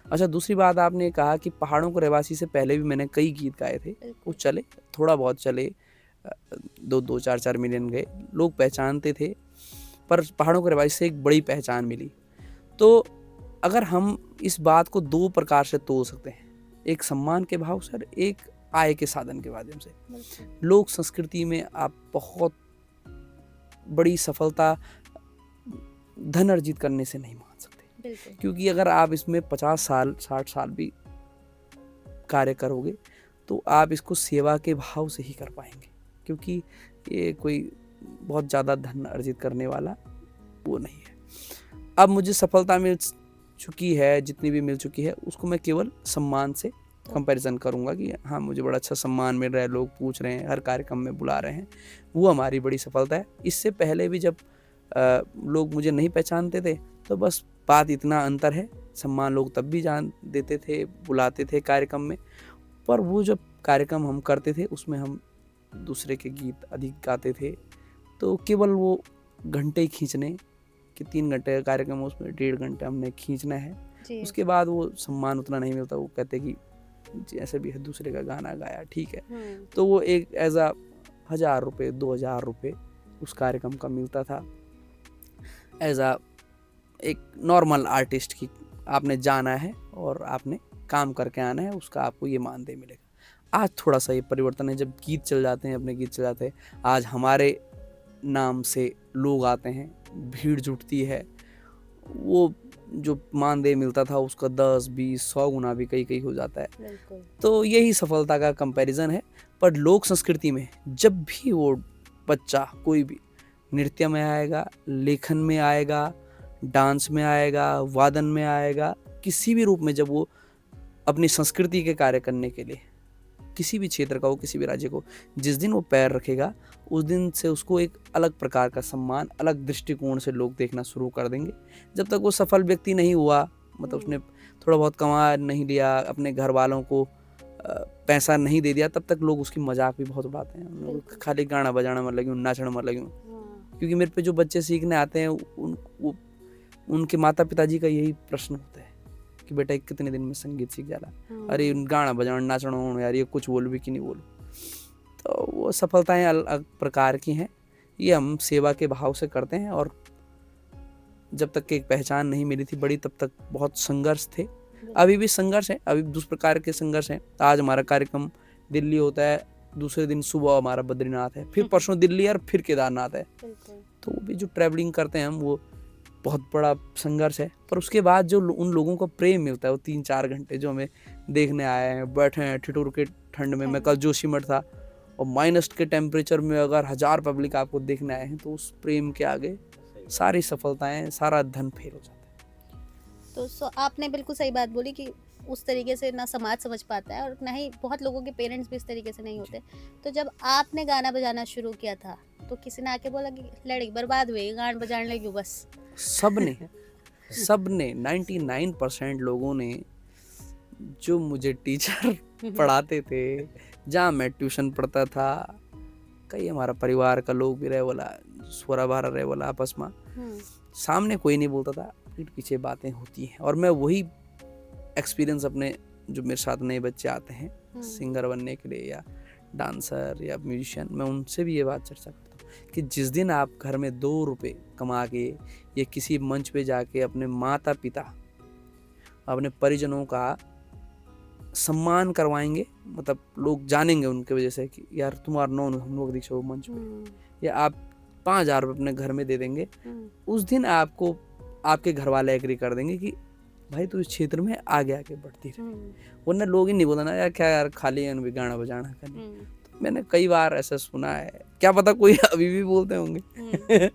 अच्छा, दूसरी बात आपने कहा कि पहाड़ों के रहवासी से पहले भी मैंने कई गीत गाए थे, वो चले, थोड़ा बहुत चले, 2-2, 4-4 मिलियन गए, लोग पहचानते थे, पर पहाड़ों के रहवासी से एक बड़ी पहचान मिली। तो अगर हम इस बात को दो प्रकार से तोड़ सकते हैं, एक सम्मान के भाव से और एक आय के साधन के माध्यम से। लोक संस्कृति में आप बहुत बड़ी सफलता धन अर्जित करने से नहीं मान सकते, बिल्कुल। क्योंकि अगर आप इसमें 50 साल 60 साल भी कार्य करोगे तो आप इसको सेवा के भाव से ही कर पाएंगे, क्योंकि ये कोई बहुत ज़्यादा धन अर्जित करने वाला वो नहीं है। अब मुझे सफलता मिल चुकी है, जितनी भी मिल चुकी है, उसको मैं केवल सम्मान से कंपैरिजन करूंगा कि हाँ मुझे बड़ा अच्छा सम्मान मिल रहा है, लोग पूछ रहे हैं, हर कार्यक्रम में बुला रहे हैं, वो हमारी बड़ी सफलता है। इससे पहले भी जब लोग मुझे नहीं पहचानते थे तो बस बात इतना अंतर है, सम्मान लोग तब भी जान देते थे, बुलाते थे कार्यक्रम में, पर वो जब कार्यक्रम हम करते थे उसमें हम दूसरे के गीत अधिक गाते थे, तो केवल वो घंटे खींचने कि 3 घंटे का कार्यक्रम है उसमें 1.5 घंटे हमने खींचना है, जी। उसके बाद वो सम्मान उतना नहीं मिलता। वो कहते कि जैसे भी है दूसरे का गाना गाया, ठीक है। तो वो एक एज आ 1000 रुपये 2000 रुपये उस कार्यक्रम का मिलता था, एज आ एक नॉर्मल आर्टिस्ट की आपने जाना है और आपने काम करके आना है, उसका आपको ये मानदेय मिलेगा। आज थोड़ा सा ये परिवर्तन है, जब गीत चल जाते हैं, अपने गीत चल जाते हैं, आज हमारे नाम से लोग आते हैं, भीड़ जुटती है, वो जो मानदेय मिलता था उसका 10, 20, 100 गुना भी कई हो जाता है। बिल्कुल। तो यही सफलता का कंपैरिजन है। पर लोक संस्कृति में जब भी वो बच्चा कोई भी नृत्य में आएगा, लेखन में आएगा, डांस में आएगा, वादन में आएगा, किसी भी रूप में जब वो अपनी संस्कृति के कार्य करने के लिए किसी भी क्षेत्र का हो, किसी भी राज्य को, जिस दिन वो पैर रखेगा उस दिन से उसको एक अलग प्रकार का सम्मान, अलग दृष्टिकोण से लोग देखना शुरू कर देंगे। जब तक वो सफल व्यक्ति नहीं हुआ, मतलब उसने थोड़ा बहुत कमा नहीं लिया, अपने घर वालों को पैसा नहीं दे दिया, तब तक लोग उसकी मजाक भी बहुत उड़ाते हैं, खाली गाना बजाना मत लगी, नाचना मत लगी। क्योंकि मेरे पे जो बच्चे सीखने आते हैं उनके माता पिताजी का यही प्रश्न होता है कि बेटा कितने दिन में संगीत सीख जाला, अरे गाना बजाना नाचना यार, ये कुछ बोलू भी कि नहीं बोलू। तो वो सफलताएं अलग प्रकार की हैं, ये हम सेवा के भाव से करते हैं। और जब तक एक पहचान नहीं मिली थी बड़ी, तब तक बहुत संघर्ष थे, अभी भी संघर्ष है, अभी दूसरे प्रकार के संघर्ष हैं। आज हमारा कार्यक्रम दिल्ली होता है, दूसरे दिन सुबह हमारा बद्रीनाथ है, फिर परसों दिल्ली और फिर केदारनाथ है। तो वो भी जो ट्रैवलिंग करते हैं हम, वो बहुत बड़ा संघर्ष है। पर उसके बाद जो उन लोगों को प्रेम मिलता है, वो 3-4 घंटे जो हमें देखने आए हैं, बैठे हैं ठिठुर के ठंड में, मैं कल जोशीमठ था और माइनस के टेम्परेचर में अगर 1000 पब्लिक आपको देखने आए हैं, तो उस प्रेम के आगे सारी सफलताएं, सारा धन फेल हो जाता है। तो आपने बिल्कुल सही बात बोली कि उस तरीके से ना समाज समझ पाता है और ना ही बहुत लोगों के पेरेंट्स भी इस तरीके से नहीं होते। तो जब आपने गाना बजाना शुरू किया था तो किसी ने आके बोला कि लड़की बर्बाद हुई, गाना बजाने लगी बस? सबने 99% लोगों ने, जो मुझे टीचर पढ़ाते थे, जहाँ मैं ट्यूशन पढ़ता था, कई हमारा परिवार का लोग भी रहे बोला, स्वरा बारा रहे बोला आपस में, सामने कोई नहीं बोलता था, पीठ पीछे बातें होती हैं। और मैं वही एक्सपीरियंस अपने जो मेरे साथ नए बच्चे आते हैं हम्म, सिंगर बनने के लिए या डांसर या म्यूजिशियन, मैं उनसे भी ये बात चर्चा करता हूँ कि जिस दिन आप घर में 2 रुपए कमा के या किसी मंच पे जाके अपने माता पिता अपने परिजनों का सम्मान करवाएंगे, मतलब लोग जानेंगे उनके वजह से कि यार तुम्हारा नाम हम लोग दीक्षा वो मंच पे, हम्म, या आप 5,000 रुपये अपने घर में दे देंगे, हम्म, उस दिन आपको आपके घर वाले एग्री कर देंगे कि भाई तू इस क्षेत्र में आगे आगे बढ़ती रहे। हम्म, वरना लोग ही नहीं बोलना ना यार क्या यार खाली है भी गाना बजाना करने। हम्म, मैंने कई बार ऐसा सुना है, क्या पता कोई अभी भी बोलते होंगे। हम्म।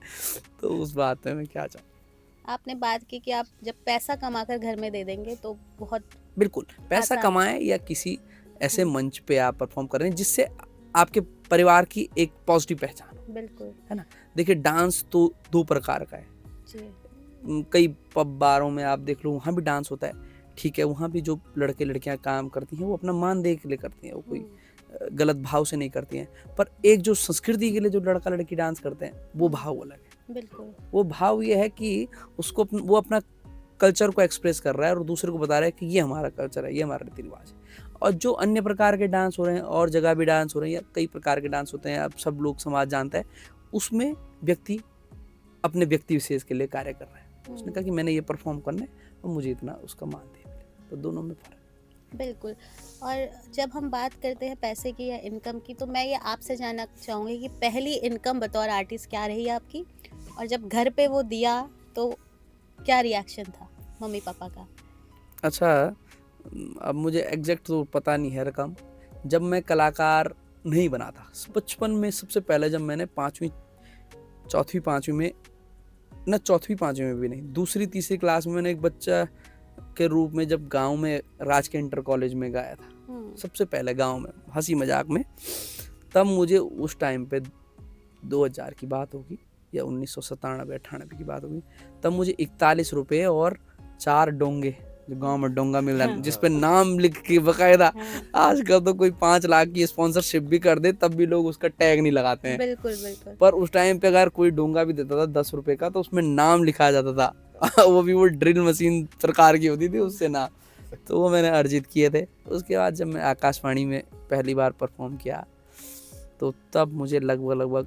तो उस बात में मैं क्या चाहूँ, आपने बात की कि आप जब पैसा कमाकर घर में दे देंगे तो बहुत बिल्कुल पैसा आसान। कमाएं या किसी ऐसे हम्म। मंच पे आप परफॉर्म करें जिससे आपके परिवार की एक पॉजिटिव पहचान हो। बिल्कुल देखिए डांस तो 2 प्रकार का है। जी। कई पब बारों में आप देख लो वहाँ भी डांस होता है, ठीक है, वहाँ भी जो लड़के लड़कियाँ काम करती हैं वो अपना मानदेय के लिए करती हैं, वो कोई गलत भाव से नहीं करती हैं। पर एक जो संस्कृति के लिए जो लड़का लड़की डांस करते हैं वो भाव अलग है। बिल्कुल वो भाव ये है कि उसको वो अपना कल्चर को एक्सप्रेस कर रहा है और दूसरे को बता रहा है कि ये हमारा कल्चर है, ये हमारा रीति रिवाज है। और जो अन्य प्रकार के डांस हो रहे हैं और जगह भी डांस हो रहे हैं या कई प्रकार के डांस होते हैं, अब सब लोग समाज जानता है, उसमें व्यक्ति अपने व्यक्ति विशेष के लिए कार्य कर रहा है। उसने कहा कि मैंने ये परफॉर्म करना है और मुझे इतना उसका मानदेय मिले, तो दोनों में फर्क। बिल्कुल। और जब हम बात करते हैं पैसे की या इनकम की, तो मैं ये आपसे जानना चाहूँगी कि पहली इनकम बतौर आर्टिस्ट क्या रही आपकी, और जब घर पे वो दिया तो क्या रिएक्शन था मम्मी पापा का? अच्छा, अब मुझे एग्जैक्ट तो पता नहीं है रकम। जब मैं कलाकार नहीं बना था बचपन में, सबसे पहले जब मैंने चौथी पाँचवीं में ना, चौथी पाँचवीं में भी नहीं, दूसरी तीसरी क्लास में मैंने एक बच्चा के रूप में जब गांव में राज के इंटर कॉलेज में गाया था, सबसे पहले गांव में हंसी मजाक में, तब मुझे उस टाइम पे 2000 की बात होगी या 1997-98 की बात होगी, तब मुझे 41 रुपये और 4 डोंगे, जो गांव में डोंगा मिल रहा है जिस पे नाम लिख के बकायदा, आजकल तो कोई 5 लाख की स्पॉन्सरशिप भी कर दे तब भी लोग उसका टैग नहीं लगाते हैं। बिल्कुल बिल्कुल। पर उस टाइम पे अगर कोई डोंगा भी देता था 10 रुपए का तो उसमें नाम लिखा जाता था वो भी वो ड्रिल मशीन प्रकार की होती थी उससे ना, तो वो मैंने अर्जित किए थे। उसके बाद जब मैं आकाशवाणी में पहली बार परफॉर्म किया तो तब मुझे लगभग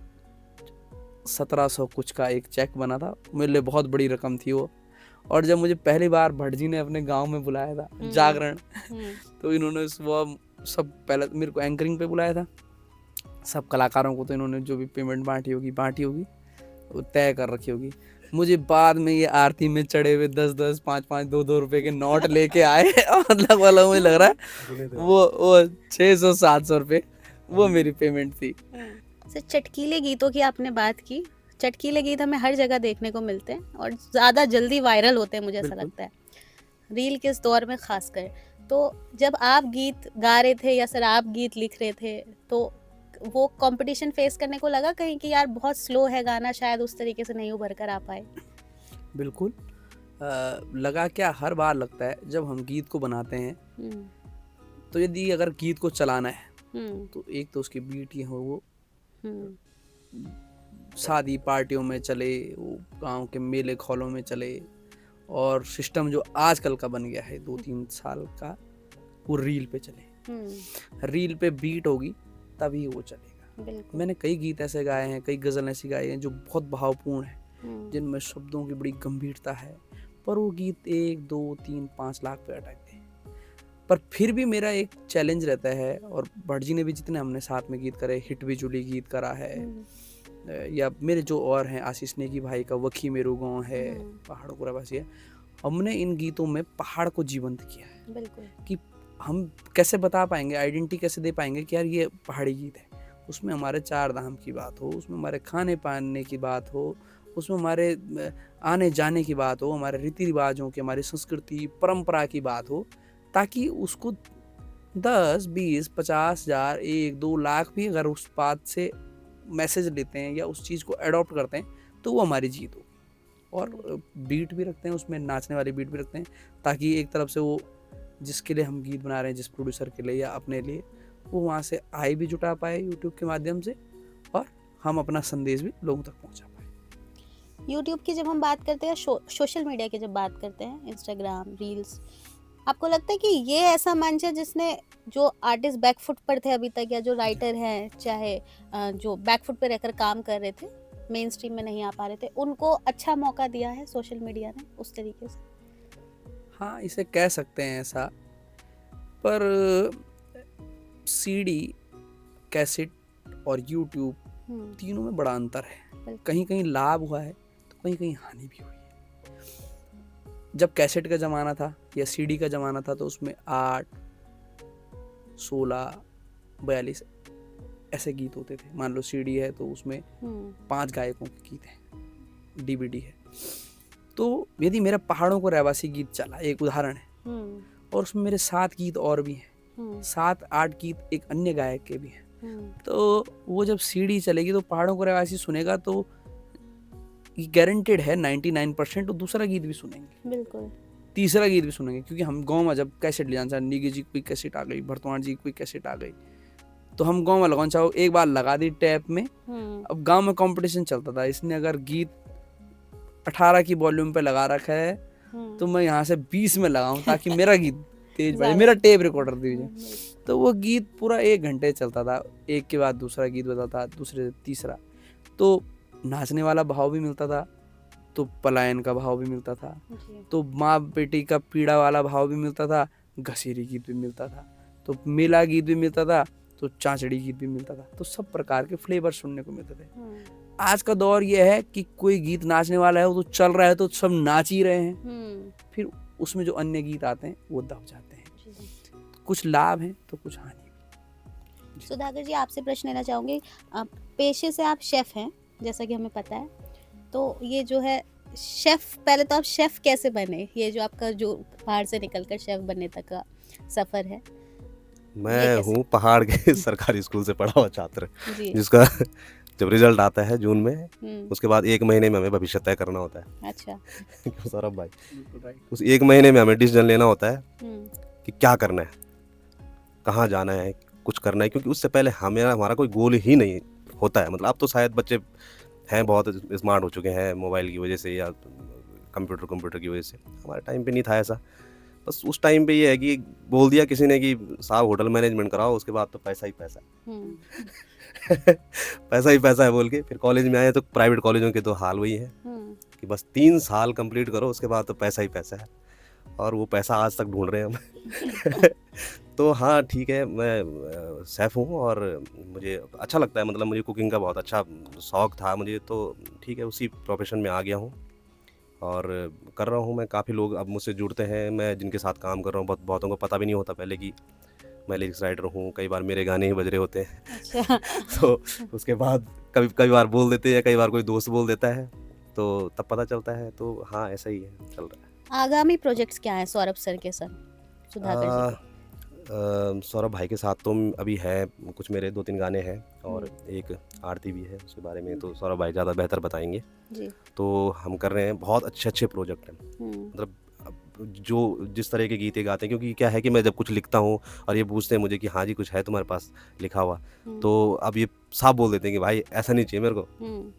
1700 कुछ का एक चेक बना था, मेरे लिए बहुत बड़ी रकम थी वो। और जब मुझे पहली बार भट्ट जी ने अपने गांव में बुलाया था जागरण, तो इन्होंने वो सब पहले मेरे को एंकरिंग पे बुलाया था, सब कलाकारों को तो इन्होंने जो भी पेमेंट बांटी होगी वो तय कर रखी होगी। मुझे बाद में ये आरती में चढ़े हुए 10-10, 5-5, 2-2 रुपए के नोट लेके आए और लगभग मुझे लग रहा है वो 600-700 रुपये वो मेरी पेमेंट थी। सर, चटकीले गीतों की आपने बात की। चटकीले गीत हमें हर जगह देखने को मिलते हैं और ज़्यादा जल्दी वायरल होते हैं, मुझे ऐसा लगता है, रील के इस दौर में खासकर। तो जब आप गीत गा रहे थे या सर आप गीत लिख रहे थे, तो वो कंपटीशन फेस करने को लगा कहीं कि यार बहुत स्लो है गाना, शायद उस तरीके से नहीं उभर कर आ पाए? बिल्कुल लगा, क्या हर बार लगता है जब हम गीत को बनाते हैं, तो यदि अगर गीत को चलाना है तो एक तो उसकी बीट ही हो, वो शादी पार्टियों में चले, वो गांव के मेले खौलों में चले, और सिस्टम जो आजकल का बन गया है 2-3 साल का, वो रील पे चले। रील पे बीट होगी तभी वो चलेगा। मैंने कई गीत ऐसे गाए हैं, कई गज़ल ऐसी गाई हैं जो बहुत भावपूर्ण है, जिनमें शब्दों की बड़ी गंभीरता है, पर वो गीत 1, 2, 3, 5 लाख पे अटकते हैं। पर फिर भी मेरा एक चैलेंज रहता है, और भट्ट जी ने भी जितने हमने साथ में गीत करे, हिट बिजुली गीत करा है, या मेरे जो और हैं आशीष नेगी भाई का वखी मेरो गाँव है, पहाड़ों को रवासी है, हमने इन गीतों में पहाड़ को जीवंत किया है। बिल्कुल। कि हम कैसे बता पाएंगे, आइडेंटिटी कैसे दे पाएंगे कि यार ये पहाड़ी गीत है, उसमें हमारे 4 धाम की बात हो, उसमें हमारे खाने पाने की बात हो, उसमें हमारे आने जाने की बात हो, हमारे रीति रिवाजों की, हमारी संस्कृति परंपरा की बात हो, ताकि उसको 10, 20, 50 हज़ार, 1-2 लाख भी अगर उस बात से मैसेज लेते हैं या उस चीज़ को अडॉप्ट करते हैं तो वो हमारी जीत हो। और बीट भी रखते हैं उसमें, नाचने वाली बीट भी रखते हैं, ताकि एक तरफ से वो जिसके लिए हम गीत बना रहे हैं, जिस प्रोड्यूसर के लिए या अपने लिए, वो वहाँ से आय भी जुटा पाए यूट्यूब के माध्यम से, और हम अपना संदेश भी लोगों तक पहुँचा पाए। यूट्यूब की जब हम बात करते हैं, सोशल मीडिया की जब बात करते हैं, इंस्टाग्राम, रील्स, आपको लगता है कि ये ऐसा मंच है जिसने जो आर्टिस्ट बैकफुट पर थे अभी तक, या जो राइटर हैं चाहे जो बैकफुट पे रहकर काम कर रहे थे, मेन स्ट्रीम में नहीं आ पा रहे थे, उनको अच्छा मौका दिया है सोशल मीडिया ने उस तरीके से? हाँ, इसे कह सकते हैं ऐसा, पर सीडी, कैसेट और यूट्यूब हम्म, तीनों में बड़ा अंतर है। बिल्कुल। कहीं कहीं लाभ हुआ है तो कहीं कहीं हानि भी हुई है। जब कैसेट का ज़माना था या सीडी का ज़माना था तो उसमें 8, 16, 42 ऐसे गीत होते थे। मान लो सीडी है तो उसमें 5 गायकों के गीत हैं, डीवीडी है तो यदि मेरा पहाड़ों को रहवासी गीत चला, एक उदाहरण है, और उसमें मेरे 7 गीत और भी हैं, 7-8 गीत एक अन्य गायक के भी हैं, तो वो जब सीडी चलेगी तो पहाड़ों को रहवासी सुनेगा तो गारंटेड है 99% तो दूसरा गीत भी सुनेंगे, बिल्कुल। तीसरा गीत भी सुनेंगे, क्योंकि हम गाँव में जब कैसेट ले जाना, निगी जी की कोई कैसेट आ गई, भरतवाण जी की कोई कैसेट आ गई, तो हम गाँव में लगाना चाहो, एक बार लगा दी टैप में। अब गाँव में कंपटीशन चलता था, इसने अगर गीत 18 की वॉल्यूम पे लगा रखा है तो मैं यहाँ से 20 में लगाऊं ताकि मेरा गीत तेज बजे, मेरा टेप रिकॉर्डर दीजिए। तो वो गीत पूरा 1 घंटे चलता था, एक के बाद दूसरा गीत बजता था, दूसरे तीसरा, तो नाचने वाला भाव भी मिलता था, तो पलायन का भाव भी मिलता था, तो माँ बेटी का पीड़ा वाला भाव भी मिलता था, घसीरी गीत भी मिलता था, तो मेला गीत भी मिलता था, तो चांचड़ी गीत भी मिलता था, तो सब प्रकार के फ्लेवर सुनने को मिलते थे। आज का दौर ये है कि कोई गीत नाचने वाला है वो तो चल रहा है तो सब नाच ही रहे हैं, फिर उसमें जो अन्य गीत आते हैं वो दब जाते हैं। कुछ लाभ हैं तो कुछ हानि भी। सुधाकर जी, आपसे प्रश्न लेना चाहूँगी। पेशे से आप शेफ हैं जैसा कि हमें पता है, तो ये जो है शेफ, पहले तो आप शेफ कैसे बने? ये जो आपका जो पहाड़ से निकलकर शेफ बनने तक का सफर है। मैं हूँ पहाड़ के सरकारी स्कूल से पढ़ा हुआ छात्र, जी। जिसका जब रिजल्ट आता है जून में, उसके बाद 1 महीने में हमें भविष्य तय करना होता है। अच्छा। सौरभ भाई, उस 1 महीने में हमें डिसीजन लेना होता है कि क्या करना है, कहाँ जाना है, कुछ करना है, क्योंकि उससे पहले हमारा कोई गोल ही नहीं होता है। मतलब अब तो शायद बच्चे हैं बहुत स्मार्ट हो चुके हैं मोबाइल की वजह से या कंप्यूटर की वजह से, हमारे टाइम पे नहीं था ऐसा। बस उस टाइम पे ये है कि बोल दिया किसी ने कि साहब होटल मैनेजमेंट कराओ, उसके बाद तो पैसा ही पैसा पैसा ही पैसा है बोल के फिर कॉलेज में आए तो प्राइवेट कॉलेजों के तो हाल वही है कि बस 3 साल कंप्लीट करो, उसके बाद तो पैसा ही पैसा है, और वो पैसा आज तक ढूंढ रहे हैं हम। तो हाँ ठीक है, मैं शेफ़ हूँ और मुझे अच्छा लगता है, मतलब मुझे कुकिंग का बहुत अच्छा शौक़ था मुझे, तो ठीक है उसी प्रोफेशन में आ गया हूँ और कर रहा हूँ मैं। काफ़ी लोग अब मुझसे जुड़ते हैं, मैं जिनके साथ काम कर रहा हूँ बहुतों को पता भी नहीं होता पहले कि मैं लिरिक्स राइटर हूँ, कई बार मेरे गाने ही बज रहे होते हैं। अच्छा। तो उसके बाद कई बार बोल देते हैं, कई बार कोई दोस्त बोल देता है, तो तब पता चलता है। तो हाँ ऐसा ही है, चल रहा है। आगामी प्रोजेक्ट्स क्या हैं सौरभ सर के साथ, सुधाकर जी? सौरभ भाई के साथ तो अभी है कुछ, मेरे 2-3 गाने हैं और एक आरती भी है, उसके बारे में तो सौरभ भाई ज़्यादा बेहतर बताएंगे जी। तो हम कर रहे हैं, बहुत अच्छे प्रोजेक्ट हैं। मतलब जो जिस तरह के गीत ये गाते हैं, क्योंकि क्या है कि मैं जब कुछ लिखता हूँ और ये पूछते हैं मुझे कि हाँ जी कुछ है तुम्हारे पास लिखा हुआ, तो अब ये साफ बोल देते हैं कि भाई ऐसा नहीं चाहिए मेरे को,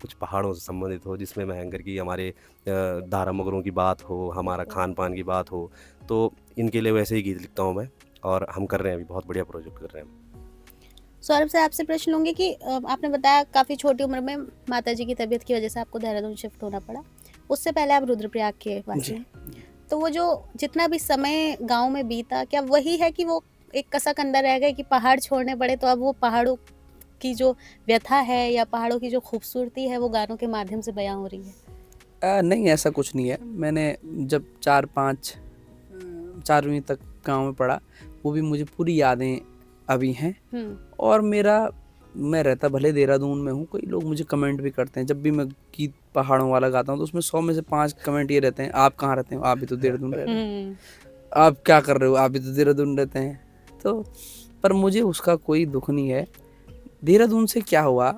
कुछ पहाड़ों से संबंधित हो, जिसमें महंगर की हमारे दारा मगरों की बात हो, हमारा खान पान की बात हो, तो इनके लिए वैसे ही गीत लिखता हूँ मैं, और हम कर रहे हैं अभी बहुत बढ़िया प्रोजेक्ट कर रहे हैं। सौरभ से आपसे प्रश्न लूँगी कि आपने बताया काफ़ी छोटी उम्र में माताजी की तबीयत की वजह से आपको देहरादून शिफ्ट होना पड़ा, उससे पहले आप रुद्रप्रयाग के वासी हैं, तो वो जो जितना भी समय गांव में बीता, क्या वही है कि वो एक कसक अंदर रह गए कि पहाड़ छोड़ने पड़े, तो अब वो पहाड़ों की जो व्यथा है या पहाड़ों की जो खूबसूरती है वो गानों के माध्यम से बयां हो रही है? नहीं, ऐसा कुछ नहीं है। मैंने जब 4-5 तक गांव में पढ़ा, वो भी मुझे पूरी यादें अभी हैं। और मैं रहता भले देहरादून में हूँ, कई लोग मुझे कमेंट भी करते हैं जब भी मैं गीत पहाड़ों वाला गाता हूँ, तो उसमें 100 में से 5 कमेंट ये रहते हैं, आप कहाँ रहते हो, आप भी तो देहरादून रहते हैं, आप क्या कर रहे हो, आप भी तो देहरादून रहते हैं। तो पर मुझे उसका कोई दुख नहीं है। देहरादून से क्या हुआ,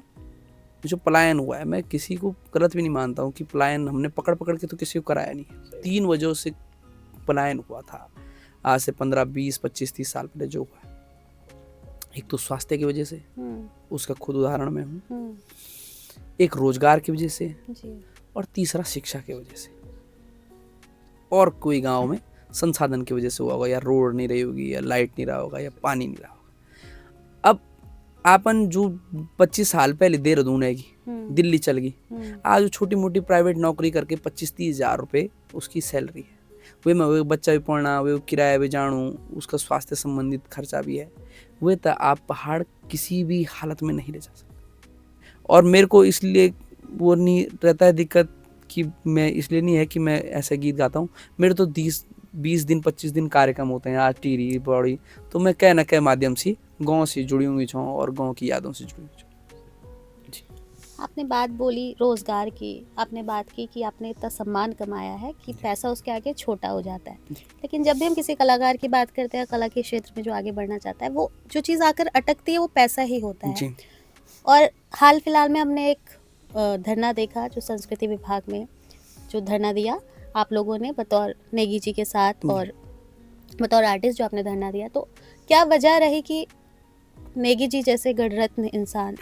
जो पलायन हुआ है, मैं किसी को गलत भी नहीं मानता हूँ कि पलायन हमने पकड़ के तो किसी को कराया नहीं। 3 वजहों से पलायन हुआ था आज से 15, 20, 25, 30 साल पहले जो हुआ। एक तो स्वास्थ्य की वजह से, उसका खुद उदाहरण मैं हूँ, एक रोजगार की वजह से, और तीसरा शिक्षा की वजह से। और कोई गांव में संसाधन की वजह से हुआ होगा, या रोड नहीं रही होगी, या लाइट नहीं रहा होगा, या पानी नहीं रहा होगा। अब आपन जो 25 साल पहले देहरादून है दिल्ली चल गई, आज वो छोटी मोटी प्राइवेट नौकरी करके 25-30 हज़ार रुपये उसकी सैलरी है। वे में वो बच्चा भी पढ़ना, वे किराया भी जानू, उसका स्वास्थ्य संबंधित खर्चा भी है। वे तो आप पहाड़ किसी भी हालत में नहीं ले जा सकते। और मेरे को इसलिए वो नहीं रहता है दिक्कत कि मैं इसलिए नहीं है कि मैं ऐसा गीत गाता हूँ। मेरे तो 20 दिन 25 दिन कार्यक्रम होते हैं आज टीरी बड़ी, तो मैं कह न कह माध्यम से गाँव से जुड़ी हुई छूँ और गाँव की यादों से जुड़ी हुई छूँ। आपने बात बोली रोजगार की, आपने बात की कि आपने इतना सम्मान कमाया है कि पैसा उसके आगे छोटा हो जाता है। लेकिन जब भी हम किसी कलाकार की बात करते हैं, कला के क्षेत्र में जो आगे बढ़ना चाहता है, वो जो चीज़ आकर अटकती है वो पैसा ही होता है। जी। और हाल फिलहाल में हमने एक धरना देखा जो संस्कृति विभाग में जो धरना दिया आप लोगों ने बतौर नेगी जी के साथ और बतौर आर्टिस्ट जो आपने धरना दिया, तो क्या वजह रही कि नेगी जी जैसे गणरत्न इंसान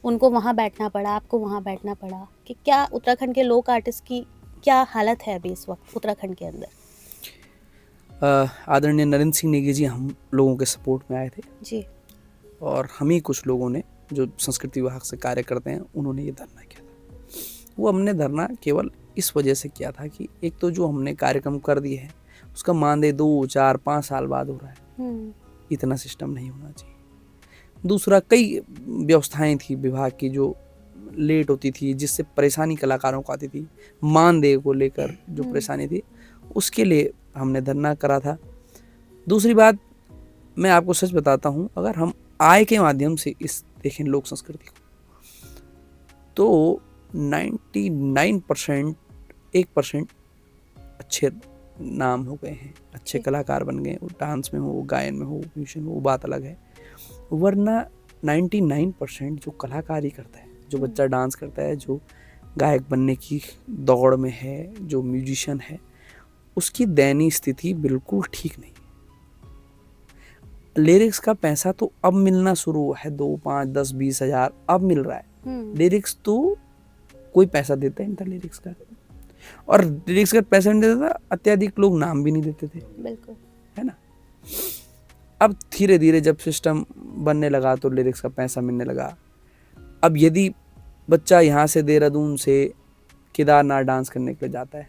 उनको वहाँ बैठना पड़ा, आपको वहाँ बैठना पड़ा? कि क्या उत्तराखंड के लोक आर्टिस्ट की क्या हालत है अभी इस वक्त उत्तराखंड के अंदर? आदरणीय नरेंद्र सिंह नेगी जी हम लोगों के सपोर्ट में आए थे जी। और हम ही कुछ लोगों ने जो संस्कृति विभाग से कार्य करते हैं उन्होंने ये धरना किया था। वो हमने धरना केवल इस वजह से किया था कि एक तो जो हमने कार्यक्रम कर दिए हैं उसका मानदेय 2, 4, 5 साल बाद हो रहा है। इतना सिस्टम नहीं होना चाहिए। दूसरा, कई व्यवस्थाएं थी विभाग की जो लेट होती थी, जिससे परेशानी कलाकारों को आती थी। मानदेय को लेकर जो परेशानी थी उसके लिए हमने धरना करा था। दूसरी बात, मैं आपको सच बताता हूँ, अगर हम आय के माध्यम से इस देखें लोक संस्कृति को, तो 99% 1% अच्छे नाम हो गए हैं, अच्छे कलाकार बन गए। वो डांस में हो, वो गायन में हो, म्यूजिशियन हो, वो बात अलग है। वरना 99% जो कलाकारी करता है, जो बच्चा डांस करता है, जो गायक बनने की दौड़ में है, जो म्यूजिशियन है, उसकी दयनीय स्थिति बिल्कुल ठीक नहीं है। लिरिक्स का पैसा तो अब मिलना शुरू हुआ है, 2, 5, 10, 20 हज़ार अब मिल रहा है। लिरिक्स तो कोई पैसा देता ही नहीं था लिरिक्स का, और लिरिक्स का पैसा नहीं देता था, अत्यधिक लोग नाम भी नहीं देते थे। बिल्कुल, है ना। अब धीरे धीरे जब सिस्टम बनने लगा तो लिरिक्स का पैसा मिलने लगा। अब यदि बच्चा यहाँ से देहरादून से केदारनाथ डांस करने के लिए जाता है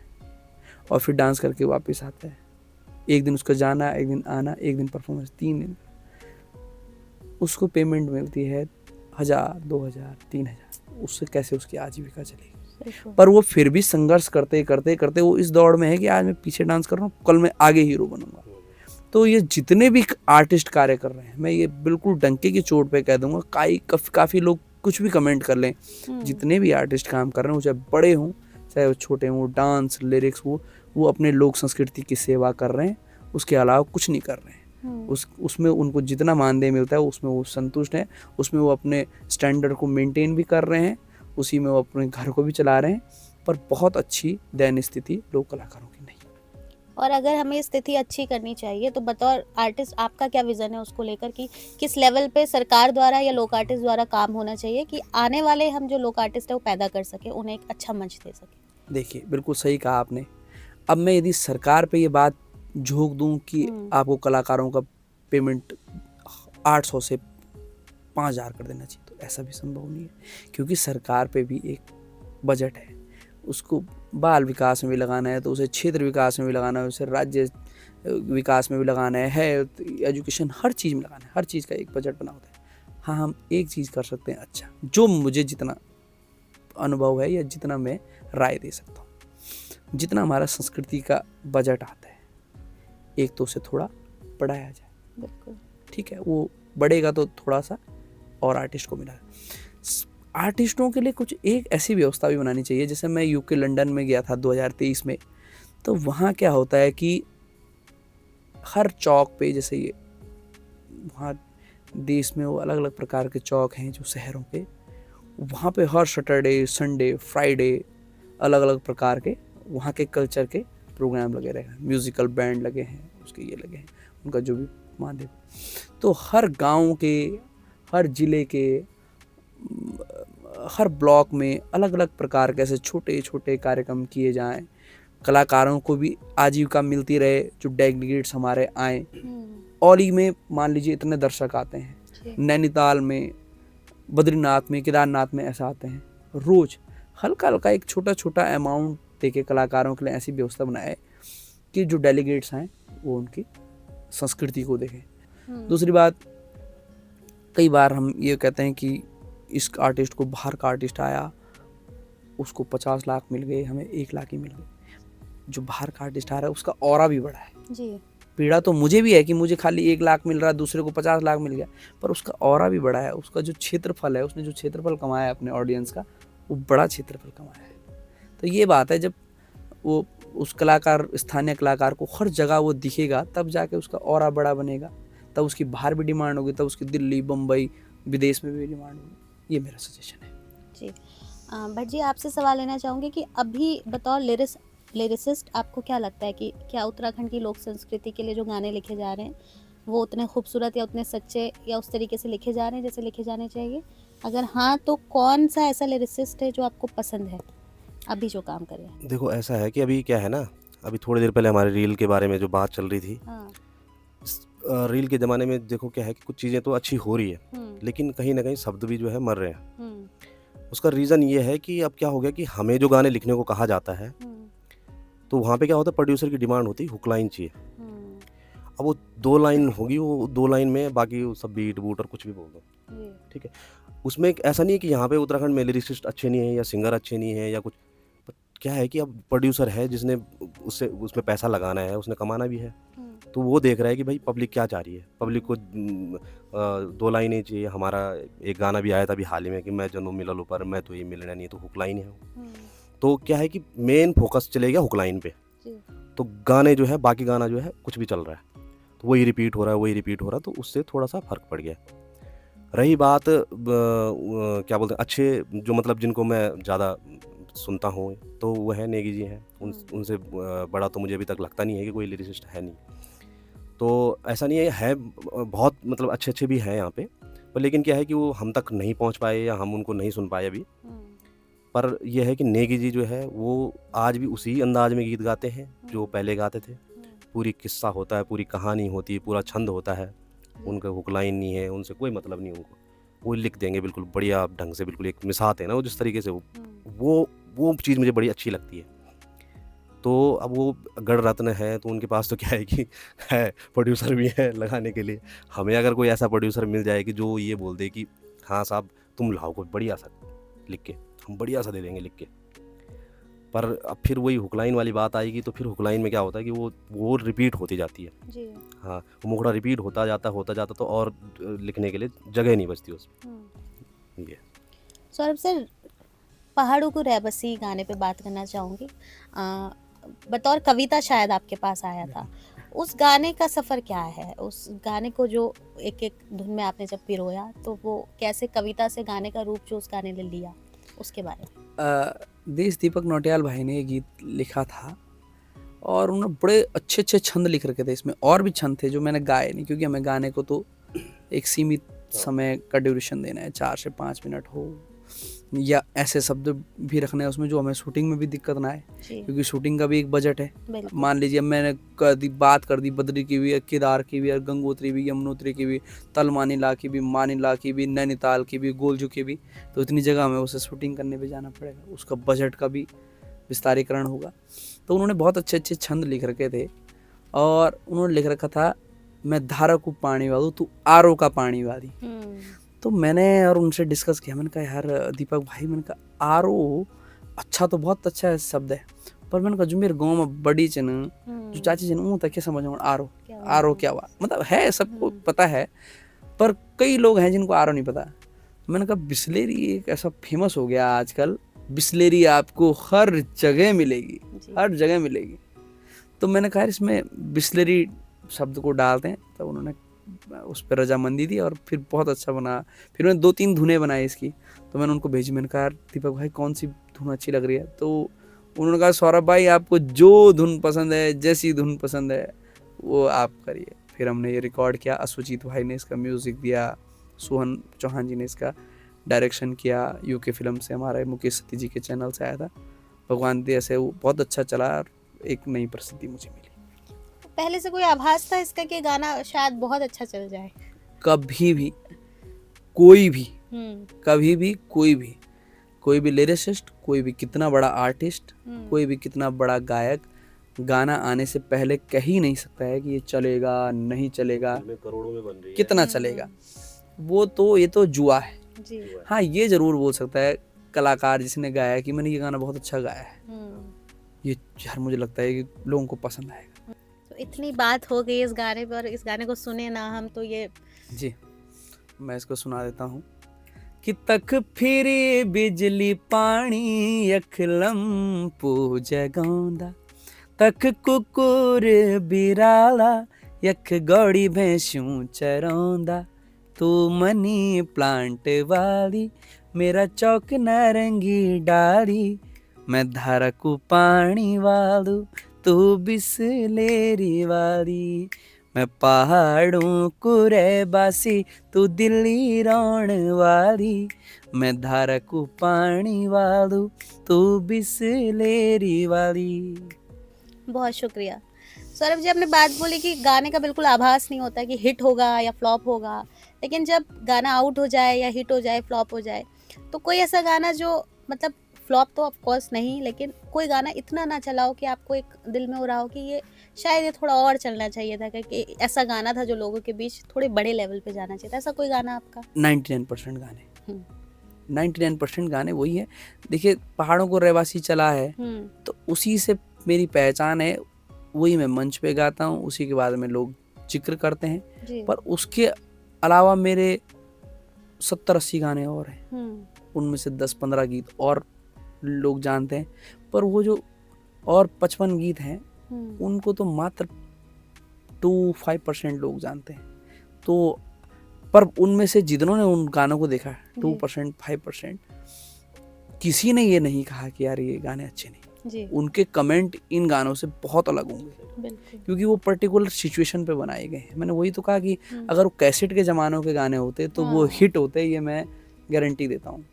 और फिर डांस करके वापस आता है, एक दिन उसका जाना, एक दिन आना, एक दिन परफॉर्मेंस, 3 दिन, उसको पेमेंट मिलती है 1000, 2000, 3000। उससे कैसे उसकी आजीविका चलेगी? पर वो फिर भी संघर्ष करते करते करते वो इस दौड़ में है कि आज मैं पीछे डांस कर रहा हूँ, कल मैं आगे हीरो बनूंगा। तो ये जितने भी आर्टिस्ट कार्य कर रहे हैं, मैं ये बिल्कुल डंके की चोट पे कह दूंगा, काफ़ी लोग कुछ भी कमेंट कर लें, जितने भी आर्टिस्ट काम कर रहे हैं, वो चाहे बड़े हों चाहे वो छोटे हों, डांस लिरिक्स वो अपने लोक संस्कृति की सेवा कर रहे हैं, उसके अलावा कुछ नहीं कर रहे हैं। उसमें उनको जितना मानदेय मिलता है उसमें वो संतुष्ट हैं, उसमें वो अपने स्टैंडर्ड को मेंटेन भी कर रहे हैं, उसी में वो अपने घर को भी चला रहे हैं। पर बहुत अच्छी दयनीय स्थिति लोक कलाकारों की नहीं। और अगर हमें स्थिति अच्छी करनी चाहिए तो बतौर आर्टिस्ट आपका क्या विजन है उसको लेकर कि किस लेवल पे सरकार द्वारा या लोक आर्टिस्ट द्वारा काम होना चाहिए कि आने वाले हम जो लोक आर्टिस्ट है वो पैदा कर सके, उन्हें एक अच्छा मंच दे सके? देखिए, बिल्कुल सही कहा आपने। अब मैं यदि सरकार पे ये बात झोंक दूं कि आपको कलाकारों का पेमेंट 800 से 5000 कर देना चाहिए, तो ऐसा भी संभव नहीं है, क्योंकि सरकार पे भी एक बजट है। उसको बाल विकास में भी लगाना है, तो उसे क्षेत्र विकास में भी लगाना है, उसे राज्य विकास में भी लगाना है, हेल्थ, एजुकेशन, हर चीज़ में लगाना है। हर चीज़ का एक बजट बना होता है। हाँ, हम एक चीज़ कर सकते हैं अच्छा, जो मुझे जितना अनुभव है या जितना मैं राय दे सकता हूँ, जितना हमारा संस्कृति का बजट आता है, एक तो उसे थोड़ा बढ़ाया जाए। बिल्कुल ठीक है, वो बढ़ेगा तो थोड़ा सा और आर्टिस्ट को मिला। आर्टिस्टों के लिए कुछ एक ऐसी व्यवस्था भी बनानी चाहिए। जैसे मैं यूके लंदन में गया था 2023 में, तो वहाँ क्या होता है कि हर चौक पे, जैसे ये वहाँ देश में वो अलग अलग प्रकार के चौक हैं जो शहरों पे, वहाँ पे हर सैटरडे, संडे, फ्राइडे अलग अलग प्रकार के वहाँ के कल्चर के प्रोग्राम लगे रहे हैं, म्यूज़िकल बैंड लगे हैं, उसके ये लगे हैं, उनका जो भी माध्यम। तो हर गांव के, हर ज़िले के, हर ब्लॉक में अलग अलग प्रकार के ऐसे छोटे छोटे कार्यक्रम किए जाएं, कलाकारों को भी आजीविका मिलती रहे, जो डेलीगेट्स हमारे आए। हम्म, औली में मान लीजिए इतने दर्शक आते हैं, जी, नैनीताल में, बद्रीनाथ में, केदारनाथ में ऐसा आते हैं रोज। हल्का हल्का एक छोटा छोटा अमाउंट देके कलाकारों के लिए ऐसी व्यवस्था बनाए कि जो डेलीगेट्स आए वो उनकी संस्कृति को देखें। दूसरी बात, कई बार हम ये कहते हैं कि इस आर्टिस्ट को, बाहर का आर्टिस्ट आया, उसको 50 लाख मिल गए, हमें 1 लाख ही मिल गए। जो बाहर का आर्टिस्ट आ रहा है उसका ऑरा भी बड़ा है। जी, पीड़ा तो मुझे भी है कि मुझे खाली 1 लाख मिल रहा है, दूसरे को 50 लाख मिल गया, पर उसका ऑरा भी बड़ा है। उसका जो क्षेत्रफल है, उसने जो क्षेत्रफल कमाया है अपने ऑडियंस का, वो बड़ा क्षेत्रफल कमाया है। तो ये बात है, जब वो उस कलाकार, स्थानीय कलाकार को हर जगह वो दिखेगा, तब जाके उसका ऑरा बड़ा बनेगा, तब उसकी बाहर भी डिमांड होगी, तब उसकी दिल्ली, बम्बई, विदेश में भी डिमांड होगी। ये मेरा सजेशन है। जी। भट्ट जी, आपसे सवाल लेना चाहूँगी कि अभी बतौर लिरिसिस्ट आपको क्या लगता है कि क्या उत्तराखंड की लोक संस्कृति के लिए जो गाने लिखे जा रहे हैं वो उतने खूबसूरत या उतने सच्चे या उस तरीके से लिखे जा रहे हैं जैसे लिखे जाने चाहिए? अगर हाँ, तो कौन सा ऐसा लिरिसिस्ट है जो आपको पसंद है अभी जो काम कर रहे हैं? देखो ऐसा है कि अभी क्या है ना, अभी थोड़ी देर पहले हमारे रील के बारे में जो बात चल रही थी, हाँ, रील के ज़माने में देखो क्या है कि कुछ चीज़ें तो अच्छी हो रही है, लेकिन कहीं ना कहीं शब्द भी जो है मर रहे हैं। उसका रीज़न ये है कि अब क्या हो गया कि हमें जो गाने लिखने को कहा जाता है, तो वहाँ पे क्या होता है, प्रोड्यूसर की डिमांड होती है हुक लाइन चाहिए। अब वो 2 लाइन होगी, वो 2 लाइन में बाकी वो सब बीट बूट और कुछ भी बोल दो, ठीक है। उसमें ऐसा नहीं है कि यहाँ पे उत्तराखंड में लिरिसिस्ट अच्छे नहीं है या सिंगर अच्छे नहीं है या कुछ, पर क्या है कि अब प्रोड्यूसर है जिसने उसमें पैसा लगाना है, उसने कमाना भी है, तो वो देख रहा है कि भाई पब्लिक क्या चाह रही है। पब्लिक को 2 लाइनें चाहिए। हमारा एक गाना भी आया था अभी हाल ही में कि मैं जनो मिलल ऊपर, मैं तो ये मिलना नहीं, तो हुक लाइन है। तो क्या है कि मेन फोकस चलेगा हुक लाइन पे, तो गाने जो है, बाकी गाना जो है कुछ भी चल रहा है, तो वही रिपीट हो रहा है, वही रिपीट हो रहा है, तो उससे थोड़ा सा फ़र्क पड़ गया। रही बात क्या बोलते हैं, अच्छे जो मतलब जिनको मैं ज़्यादा सुनता हूँ, तो वो है नेगी जी हैं। उनसे बड़ा तो मुझे अभी तक लगता नहीं है कि कोई लिरिसिस्ट है नहीं। तो ऐसा नहीं है बहुत मतलब अच्छे भी हैं यहाँ पे, पर लेकिन क्या है कि वो हम तक नहीं पहुँच पाए या हम उनको नहीं सुन पाए अभी। पर यह है कि नेगी जी जो है वो आज भी उसी अंदाज में गीत गाते हैं जो पहले गाते थे। पूरी किस्सा होता है, पूरी कहानी होती है, पूरा छंद होता है, उनका हुक लाइन नहीं है, उनसे कोई मतलब नहीं उनको। वो लिख देंगे बिल्कुल बढ़िया ढंग से, बिल्कुल एक मिसात है ना वो जिस तरीके से वो चीज़ मुझे बड़ी अच्छी लगती है। तो अब वो गढ़ रत्न है, तो उनके पास तो क्या है कि है प्रोड्यूसर भी है लगाने के लिए। हमें अगर कोई ऐसा प्रोड्यूसर मिल जाए कि जो ये बोल दे कि हाँ साहब तुम लाओ कोई बढ़िया सा लिख के, हम बढ़िया सा दे देंगे लिख के। पर अब फिर वही हुक लाइन वाली बात आएगी, तो फिर हुक लाइन में क्या होता है कि वो रिपीट होती जाती है जी, हाँ, वो मुखड़ा रिपीट होता जाता तो और लिखने के लिए जगह नहीं बचती उसमें। ये सौरभ सर, पहाड़ों को रैबसी गाने पे बात करना चाहूँगी। बतौर कविता शायद आपके पास आया था, उस गाने का सफ़र क्या है? उस गाने को जो एक एक धुन में आपने जब पिरोया, तो वो कैसे कविता से गाने का रूप जो उस गाने ने लिया, उसके बारे में? देश दीपक नौटियाल भाई ने ये गीत लिखा था और उन्होंने बड़े अच्छे अच्छे छंद लिख रखे थे इसमें। और भी छंद थे जो मैंने गाए नहीं, क्योंकि हमें गाने को तो एक सीमित समय का ड्यूरेशन देना है, 4 से 5 मिनट हो, या ऐसे शब्द भी रखने हैं उसमें जो हमें शूटिंग में भी दिक्कत ना आए, जी, क्योंकि शूटिंग का भी एक बजट है। बिल्कुल। मान लीजिए मैंने बात कर दी बद्री की भी, केदार की भी, गंगोत्री भी, यमुनोत्री की भी, तलमानिला की भी, मानिला की भी, नैनीताल की भी, गोलजू की भी, तो इतनी जगह हमें उसे शूटिंग करने भी जाना पड़ेगा, उसका बजट का भी विस्तारीकरण होगा। तो उन्होंने बहुत अच्छे अच्छे छंद लिख रखे थे और उन्होंने लिख रखा था, मैं धारा को पानी वादू तू आरो का पानी वादी। तो मैंने और उनसे डिस्कस किया, मैंने कहा यार दीपक भाई, मैंने कहा आरो अच्छा तो बहुत अच्छा शब्द है, पर मैंने कहा जो मेरे गाँव में बड़ी चन जो चाची चन वो तक समझ आरो क्या हुआ, मतलब है सबको पता है, पर कई लोग हैं जिनको आरो नहीं पता। मैंने कहा बिस्लेरी एक ऐसा फेमस हो गया आजकल, बिस्लेरी आपको हर जगह मिलेगी, हर जगह मिलेगी। तो मैंने कहा इसमें बिस्लेरी शब्द को डालते हैं, तो उन्होंने उस पर रजामंदी दी और फिर बहुत अच्छा बना। फिर मैंने 2-3 धुनें बनाई इसकी, तो मैंने उनको भेजी। मैंने कहा दीपक भाई कौन सी धुन अच्छी लग रही है? तो उन्होंने कहा सौरभ भाई आपको जो धुन पसंद है, जैसी धुन पसंद है वो आप करिए। फिर हमने ये रिकॉर्ड किया, अश्वजीत भाई ने इसका म्यूज़िक दिया, सोहन चौहान जी ने इसका डायरेक्शन किया, यूके फिल्म से हमारे मुकेश सती जी के चैनल से आया था। भगवान दी ऐसे वो बहुत अच्छा चला, एक नई प्रसिद्धि मुझे मिली। पहले से कोई आभास था इसका कि गाना शायद बहुत अच्छा चल जाए? कभी भी कोई भी हम्म कभी भी कोई भी लिरिसिस्ट, कोई भी कितना बड़ा आर्टिस्ट, कोई भी कितना बड़ा गायक गाना आने से पहले कह ही नहीं सकता है कि ये चलेगा नहीं चलेगा, फिल्में करोड़ों में बन रही है। कितना चलेगा। ये तो जुआ है। जी। हाँ, ये जरूर बोल सकता है कलाकार जिसने गाया कि मैंने ये गाना बहुत अच्छा गाया है, ये यार मुझे लगता है कि लोगों को पसंद आएगा। तो इतनी बात हो गई इस गाने पर, इस गाने को सुने ना हम तो ये जी, मैं इसको सुना देता हूँ कि तक फिरी बिजली पानी अखलम पूज गाँदा, तक कुकुर बिराला यख गौड़ी भैंसू चरौंदा, तू मनी प्लांट वाली मेरा चौक नारंगी डाली, मैं धारा को पानी वालू तू बिसलेरी वाली, मैं पहाड़ों को रहबासी तू दिल्ली रौण वाली, मैं धारा को पानी वालू तू बिसलेरी वाली। बहुत शुक्रिया सौरभ जी। आपने बात बोली कि गाने का बिल्कुल आभास नहीं होता कि हिट होगा या फ्लॉप होगा, लेकिन जब गाना आउट हो जाए या हिट हो जाए, फ्लॉप हो जाए, तो कोई ऐसा गाना जो मतलब फ्लॉप तो ऑफ कोर्स नहीं, लेकिन कोई गाना इतना ना चला हो कि आपको एक दिल में हो रहा हो कि ये शायद ये थोड़ा और चलना चाहिए था, क्योंकि ऐसा गाना था जो लोगों के बीच थोड़े बड़े लेवल पे जाना चाहिए था, ऐसा कोई गाना आपका? 99% गाने 99% गाने वही है। देखिए, पहाड़ों को रहवासी चला है तो उसी से मेरी पहचान है, वही मैं मंच पे गाता हूँ, उसी के बाद में लोग जिक्र करते हैं जी। पर उसके अलावा मेरे 70-80 गाने और हैं, उनमें से 10-15 गीत और लोग जानते हैं, पर वो जो और 55 गीत हैं उनको तो मात्र 2-5% लोग जानते हैं। तो पर उनमें से जितनों उन गानों को देखा 2% 5%, किसी ने ये नहीं कहा कि यार ये गाने अच्छे नहीं। जी। उनके कमेंट इन गानों से बहुत अलग होंगे, बिल्कुल। क्योंकि वो पर्टिकुलर सिचुएशन पे बनाए गए हैं। मैंने वही तो कहा कि अगर वो कैसेट के ज़मानों के गाने होते तो वो हिट होते, ये मैं गारंटी देता हूँ।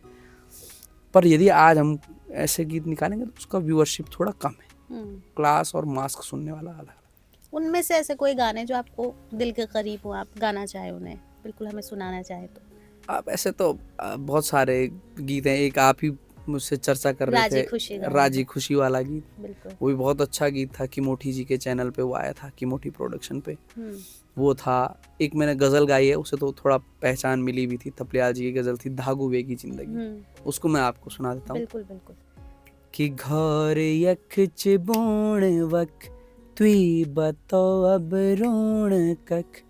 पर यदि आज हम ऐसे गीत निकालेंगे तो उसका व्यूअरशिप थोड़ा कम है। क्लास और मास्क सुनने वाला अलग। उनमें से ऐसे कोई गाने जो आपको दिल के करीब हो, आप गाना चाहे उन्हें, बिल्कुल हमें सुनाना चाहे तो? आप ऐसे तो बहुत सारे गीत हैं। एक आप ही मुझसे चर्चा कर रहे राजी थे, खुशी गाना। राजी खुशी वाला गीत, बिल्कुल। वो भी बहुत अच्छा गीत था। किमोठी जी के चैनल पे वो आया था, किमोठी प्रोडक्शन पे वो था। एक मैंने गज़ल गाई है, उसे तो थोड़ा पहचान मिली भी थी, थपलियाल जी की गज़ल थी, धागू बेगी जिंदगी, उसको मैं आपको सुना देता हूँ। बिल्कुल बिल्कुल। कि घर यख चिबूण वक तुई बतो अब रोण कख,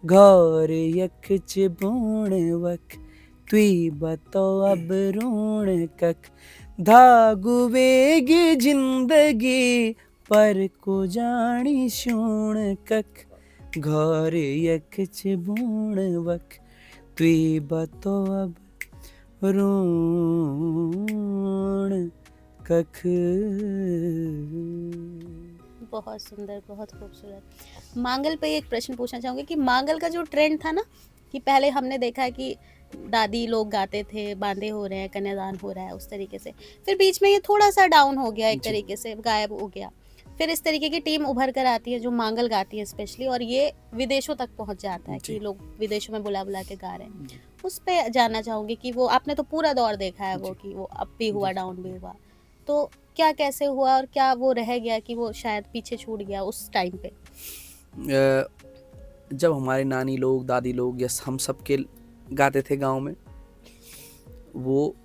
घर यख चिबूण वक तुई बतो अब रोण कख, धागू वेगी जिंदगी पर को जानी शूण कख, घर यख चिबूण वक तुई बतो अब रोण कख। बहुत सुंदर, बहुत खूबसूरत। मांगल पे एक प्रश्न पूछना चाहूँगी कि मांगल का जो ट्रेंड था ना, कि पहले हमने देखा है कि दादी लोग गाते थे, बांधे हो रहे हैं, कन्यादान हो रहा है, उस तरीके से, फिर बीच में ये थोड़ा सा डाउन हो गया, एक तरीके से गायब हो गया। फिर इस तरीके की टीम उभर कर आती है जो मांगल गाती है स्पेशली, और ये विदेशों तक पहुंच जाता है कि लोग विदेशों में बुला बुला के गा रहे हैं। उस पे जानना चाहूँगी कि वो आपने तो पूरा दौर देखा है, वो कि वो अप भी हुआ, डाउन भी हुआ, तो क्या कैसे हुआ और क्या वो रह गया कि वो शायद पीछे छूट गया उस टाइम पे? जब हमारे नानी लोग, दादी लोग या हम सब के गाते थे गांव में, वो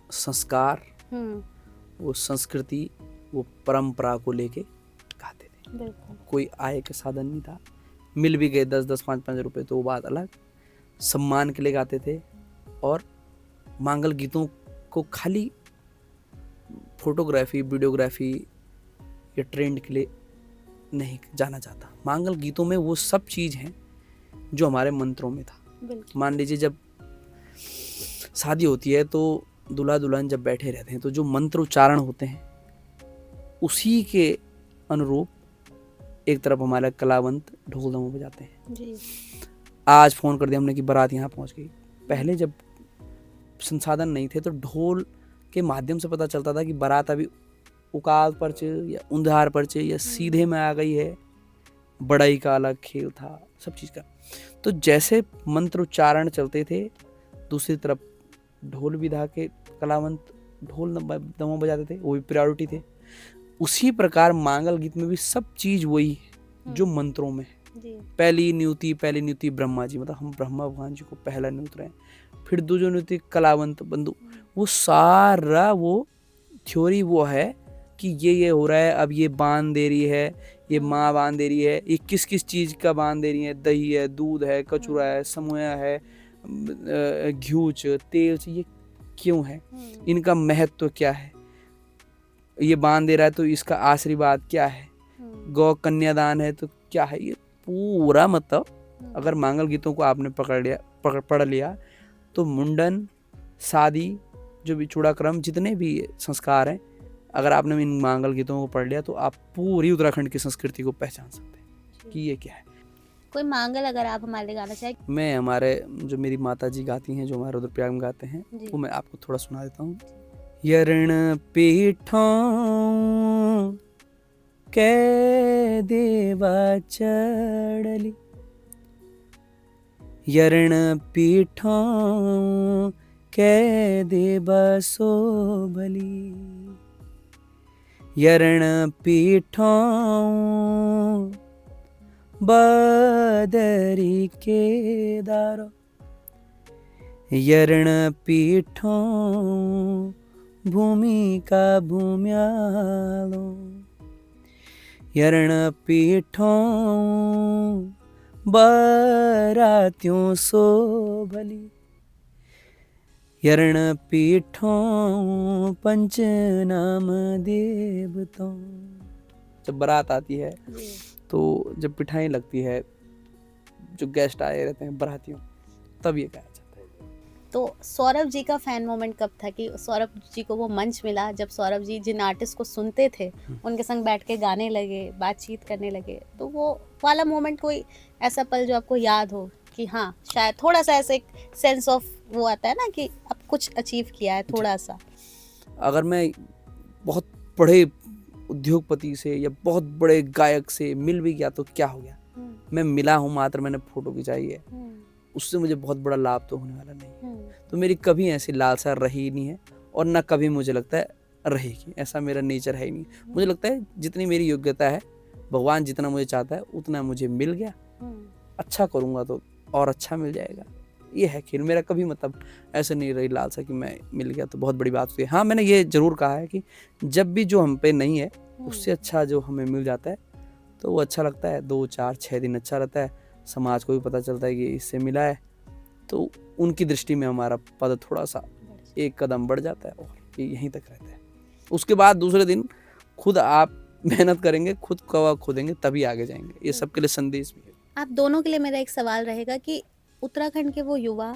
संस्कार, वो संस्कृति, वो परंपरा को लेके गाते थे। बिल्कुल। कोई आय का साधन नहीं था, मिल भी गए 10-10 5-5 रुपए तो वो बात अलग, सम्मान के लिए गाते थे। और मांगल गीतों को खाली फोटोग्राफी, वीडियोग्राफी या ट्रेंड के लिए नहीं जाना जाता। मांगल गीतों में वो सब चीज़ हैं जो हमारे मंत्रों में था। मान लीजिए जब शादी होती है तो दूल्हा दुल्हन जब बैठे रहते हैं तो जो मंत्र उच्चारण होते हैं उसी के अनुरूप एक तरफ हमारे कलावंत ढोल दमों बजाते हैं जी। आज फ़ोन कर दिया हमने कि बारात यहाँ पहुँच गई। पहले जब संसाधन नहीं थे तो ढोल के माध्यम से पता चलता था कि बारात अभी उकाल पर्चे या उंधार पर्चे या सीधे में आ गई है, बड़ाई का अलग खेल था, सब चीज़ का। तो जैसे मंत्र उच्चारण चलते थे, दूसरी तरफ ढोल विधा के कलावंत ढोल दमों बजाते थे, वो भी प्रायोरिटी थे। उसी प्रकार मांगल गीत में भी सब चीज़ वही है जो मंत्रों में है। जी। पहली न्यूति ब्रह्मा जी, मतलब हम ब्रह्मा भगवान जी को पहला न्यूत रहे हैं। फिर दूसरी न्यूति कलावंत बंधु, वो सारा वो थ्योरी वो है कि ये हो रहा है, अब ये बांध दे रही है, ये माँ बांध दे रही है, ये किस किस चीज़ का बांध दे रही है, दही है, दूध है, कचूरा है, समोया है, घ्यूच, तेल से, ये क्यों है, इनका महत्व क्या है, ये बांध दे रहा है तो इसका आशीर्वाद क्या है, गौ कन्यादान है तो क्या है, ये पूरा मतलब अगर मांगल गीतों को आपने पढ़ लिया तो मुंडन, शादी, जो भी चूड़ाक्रम, जितने भी संस्कार हैं, अगर आपने इन मांगल गीतों को पढ़ लिया तो आप पूरी उत्तराखंड की संस्कृति को पहचान सकते हैं कि ये क्या है। कोई मांगल अगर आप हमारे लिए गाना चाहें? मैं हमारे जो मेरी माता जी गाती हैं, जो हमारे रुद्रप्रयाग में गाते हैं, जी। वो मैं आपको थोड़ा सुना देता हूँ। यरण पीठों कै देवा चढ़ली, यरण पीठों कै देवा शोभली, यरण पीठों बदरी के दारो, यरण पीठों भूमि का भूम्यालो, यरण पीठों बरात्यों शोभली, यरण पीठों पंचनाम देवतों। जब बारात आती है तो जब पिठाई लगती है, जो गेस्ट आए रहते हैं बारातियों, तब ये गाया जाता है। तो सौरभ जी का फैन मोमेंट कब था कि सौरभ जी को वो मंच मिला जब सौरभ जी जिन आर्टिस्ट को सुनते थे उनके संग बैठ के गाने लगे, बातचीत करने लगे, तो वो वाला मोमेंट कोई ऐसा पल जो आपको याद हो कि हाँ शायद थोड़ा सा ऐसे एक सेंस ऑफ वो आता है ना कि अब कुछ अचीव किया है थोड़ा सा? अगर मैं बहुत बड़े उद्योगपति से या बहुत बड़े गायक से मिल भी गया तो क्या हो गया, मैं मिला हूँ मात्र, मैंने फोटो खिंचाई है, उससे मुझे बहुत बड़ा लाभ तो होने वाला नहीं। तो मेरी कभी ऐसी लालसा रही नहीं है और ना कभी मुझे लगता है रहेगी, ऐसा मेरा नेचर है ही नहीं। मुझे लगता है जितनी मेरी योग्यता है, भगवान जितना मुझे चाहता है उतना मुझे मिल गया, अच्छा करूँगा तो और अच्छा मिल जाएगा, ये है खेल मेरा। कभी मतलब ऐसे नहीं रही लालसा कि मैं मिल गया तो बहुत बड़ी बात हुई। हाँ, मैंने ये जरूर कहा है कि जब भी जो हम पे नहीं है उससे अच्छा जो हमें मिल जाता है तो वो अच्छा लगता है, 2, 4, 6 दिन अच्छा रहता है, समाज को भी पता चलता है कि इससे मिला है, तो उनकी दृष्टि में हमारा पद थोड़ा सा एक कदम बढ़ जाता है और ये यहीं तक रहता है। उसके बाद दूसरे दिन खुद आप मेहनत करेंगे, खुद कौवा खोदेंगे, तभी आगे जाएंगे। ये सबके लिए संदेश भी है। आप दोनों के लिए मेरा एक सवाल रहेगा कि उत्तराखंड के वो युवा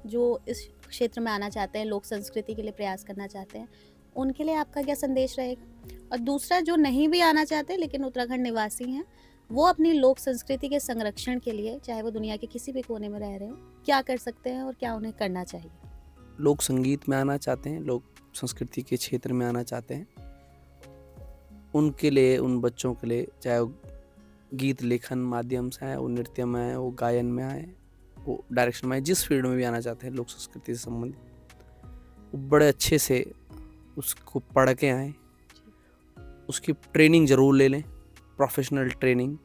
जो इस क्षेत्र में आना चाहते हैं, लोक संस्कृति के लिए प्रयास करना चाहते हैं, उनके लिए आपका क्या संदेश रहेगा? और दूसरा, जो नहीं भी आना चाहते लेकिन उत्तराखंड निवासी हैं, वो अपनी लोक संस्कृति के संरक्षण के लिए, चाहे वो दुनिया के किसी भी कोने में रह रहे हो, क्या कर सकते हैं और क्या उन्हें करना चाहिए? लोक संगीत में आना चाहते हैं, लोक संस्कृति के क्षेत्र में आना चाहते हैं, उनके लिए, उन बच्चों के लिए, चाहे वो गीत लेखन माध्यम से आए, वो नृत्य में आए, वो गायन में आए, वो डायरेक्शन में आए, जिस फील्ड में भी आना चाहते हैं लोक संस्कृति से संबंधित, वो बड़े अच्छे से उसको पढ़ के आए, उसकी ट्रेनिंग ज़रूर ले लें, प्रोफेशनल ट्रेनिंग।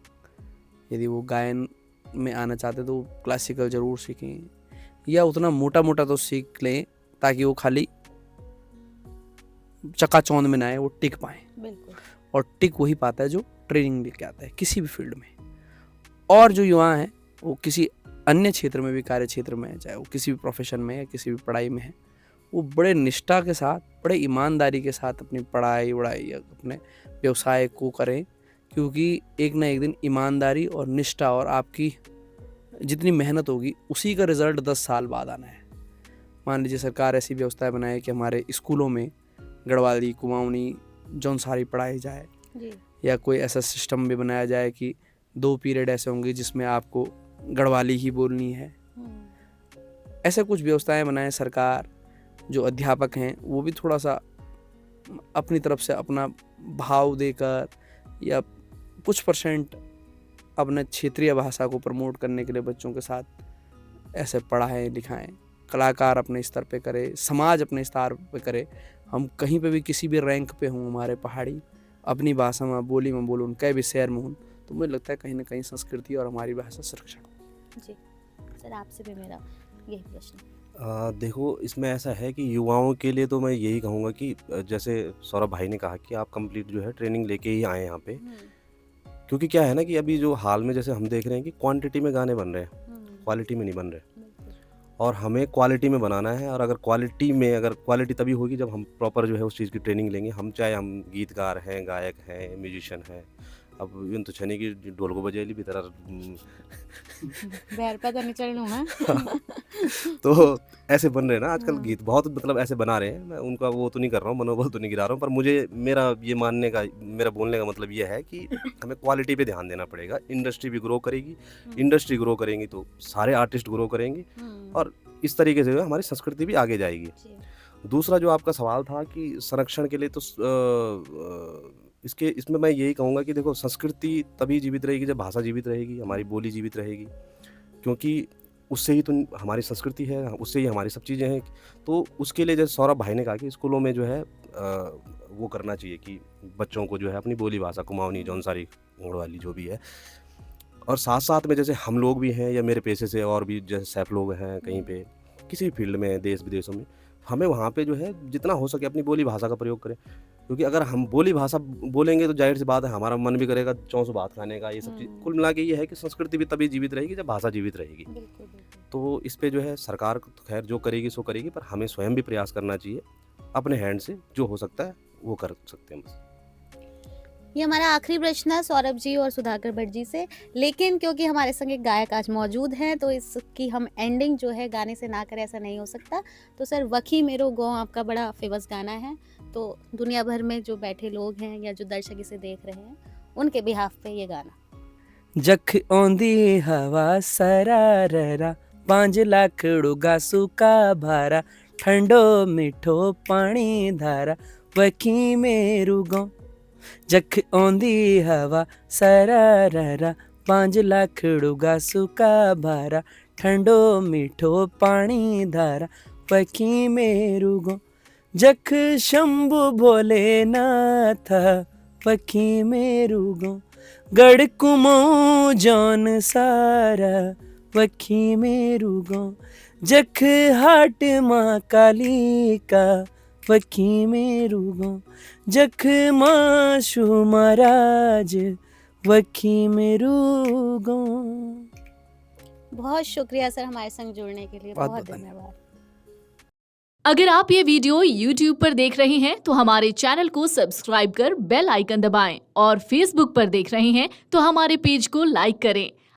यदि वो गायन में आना चाहते तो क्लासिकल ज़रूर सीखें, या उतना मोटा मोटा तो सीख लें ताकि वो खाली चकाचौंध में ना आए, वो टिक पाएँ। बिल्कुल। और टिक वही पाता है जो ट्रेनिंग लेके आता है किसी भी फील्ड में। और जो युवा हैं वो किसी अन्य क्षेत्र में भी, कार्य क्षेत्र में है, चाहे वो किसी भी प्रोफेशन में है, किसी भी पढ़ाई में है, वो बड़े निष्ठा के साथ, बड़े ईमानदारी के साथ अपनी पढ़ाई या अपने व्यवसाय को करें, क्योंकि एक ना एक दिन ईमानदारी और निष्ठा और आपकी जितनी मेहनत होगी उसी का रिजल्ट 10 साल बाद आना है। मान लीजिए सरकार ऐसी व्यवस्था बनाए कि हमारे स्कूलों में गढ़वाली, कुमाऊनी, जौनसारी पढ़ाई जाए, या कोई ऐसा सिस्टम भी बनाया जाए कि 2 पीरियड ऐसे होंगे जिसमें आपको गढ़वाली ही बोलनी है। ऐसे कुछ व्यवस्थाएं बनाए सरकार। जो अध्यापक हैं वो भी थोड़ा सा अपनी तरफ से अपना भाव देकर या कुछ % अपने क्षेत्रीय भाषा को प्रमोट करने के लिए बच्चों के साथ ऐसे पढ़ाएं लिखाएं। कलाकार अपने स्तर पे करे, समाज अपने स्तर पे करे। हम कहीं पे भी किसी भी रैंक पे हों, हमारे पहाड़ी अपनी भाषा में बोली में बोलूँ, कहीं भी शहर में हूँ, तो मुझे लगता है कहीं ना कहीं संस्कृति और हमारी भाषा संरक्षण। जी सर, आपसे भी मेरा यही प्रश्न। देखो इसमें ऐसा है कि युवाओं के लिए तो मैं यही कहूँगा कि जैसे सौरभ भाई ने कहा कि आप कंप्लीट जो है ट्रेनिंग लेके ही आए यहाँ पे, क्योंकि क्या है ना कि अभी जो हाल में जैसे हम देख रहे हैं कि क्वांटिटी में गाने बन रहे हैं, क्वालिटी में नहीं बन रहे, और हमें क्वालिटी में बनाना है। और अगर क्वालिटी तभी होगी जब हम प्रॉपर जो है उस चीज़ की ट्रेनिंग लेंगे। हम चाहे हम गीतकार हैं, गायक हैं, म्यूजिशियन हैं, अब इन तो छने की ढोल को बजेली भी तरह बैर पता नहीं चलना ना। तो ऐसे बन रहे हैं ना आजकल गीत, बहुत मतलब ऐसे बना रहे हैं। मैं उनका वो तो नहीं कर रहा हूँ, मनोबल तो नहीं गिरा रहा हूँ, पर मेरा बोलने का मतलब ये है कि हमें क्वालिटी पे ध्यान देना पड़ेगा। इंडस्ट्री भी ग्रो करेगी, इंडस्ट्री ग्रो करेंगी तो सारे आर्टिस्ट ग्रो करेंगे, और इस तरीके से हमारी संस्कृति भी आगे जाएगी। दूसरा जो आपका सवाल था कि संरक्षण के लिए, तो इसमें मैं यही कहूँगा कि देखो, संस्कृति तभी जीवित रहेगी जब भाषा जीवित रहेगी, हमारी बोली जीवित रहेगी, क्योंकि उससे ही तो हमारी संस्कृति है, उससे ही हमारी सब चीज़ें हैं। तो उसके लिए जैसे सौरभ भाई ने कहा कि स्कूलों में जो है वो करना चाहिए कि बच्चों को जो है अपनी बोली भाषा, कुमाऊनी, जौनसारी, घोड़ वाली जो भी है, और साथ साथ में जैसे हम लोग भी हैं या मेरे पेशे से और भी जैसे सैफ लोग हैं कहीं पे किसी भी फील्ड में, देश विदेशों में, हमें वहाँ पे जो है जितना हो सके अपनी बोली भाषा का प्रयोग करें। क्योंकि अगर हम बोली भाषा बोलेंगे तो जाहिर सी बात है हमारा मन भी करेगा चौंसो भात खाने का। ये सब चीज़ कुल मिला के ये है कि संस्कृति भी तभी जीवित रहेगी जब भाषा जीवित रहेगी। तो इस पे जो है सरकार तो खैर जो करेगी सो करेगी, पर हमें स्वयं भी प्रयास करना चाहिए, अपने हैंड से जो हो सकता है वो कर सकते हैं बस। ये हमारा आखिरी प्रश्न है सौरभ जी और सुधाकर भट्ट जी से, लेकिन क्योंकि हमारे संग एक गायक आज मौजूद हैं तो इसकी हम एंडिंग जो है गाने से ना करें, ऐसा नहीं हो सकता। तो सर, वकी मेरो गो आपका बड़ा फेमस गाना है, तो दुनिया भर में जो बैठे लोग हैं या जो दर्शक इसे देख रहे हैं उनके बिहाफ पे ये गाना। जख ओंदी हवा सराररा, 5 लाखड़ू गासू का भारा, ठंडो मीठो पानी धारा, वकी मेरू गो। जख ओंदी हवा सराररा, 5 लाखड़ू गासू का भारा, ठंडो मीठो पानी धारा, वकी मेरू गो। जख शंभु भोलेनाथ, वकी मेरू गो। गढ़ कुमो जौन सारा, वकी मेरू गो। जख हाट माँ काली का, वकी मेरू गो। जख माशु महाराज, वकी मेरू गो। बहुत शुक्रिया सर हमारे संग जुड़ने के लिए, बहुत धन्यवाद। अगर आप ये वीडियो YouTube पर देख रहे हैं तो हमारे चैनल को सब्सक्राइब कर बेल आइकन दबाएं, और Facebook पर देख रहे हैं तो हमारे पेज को लाइक करें।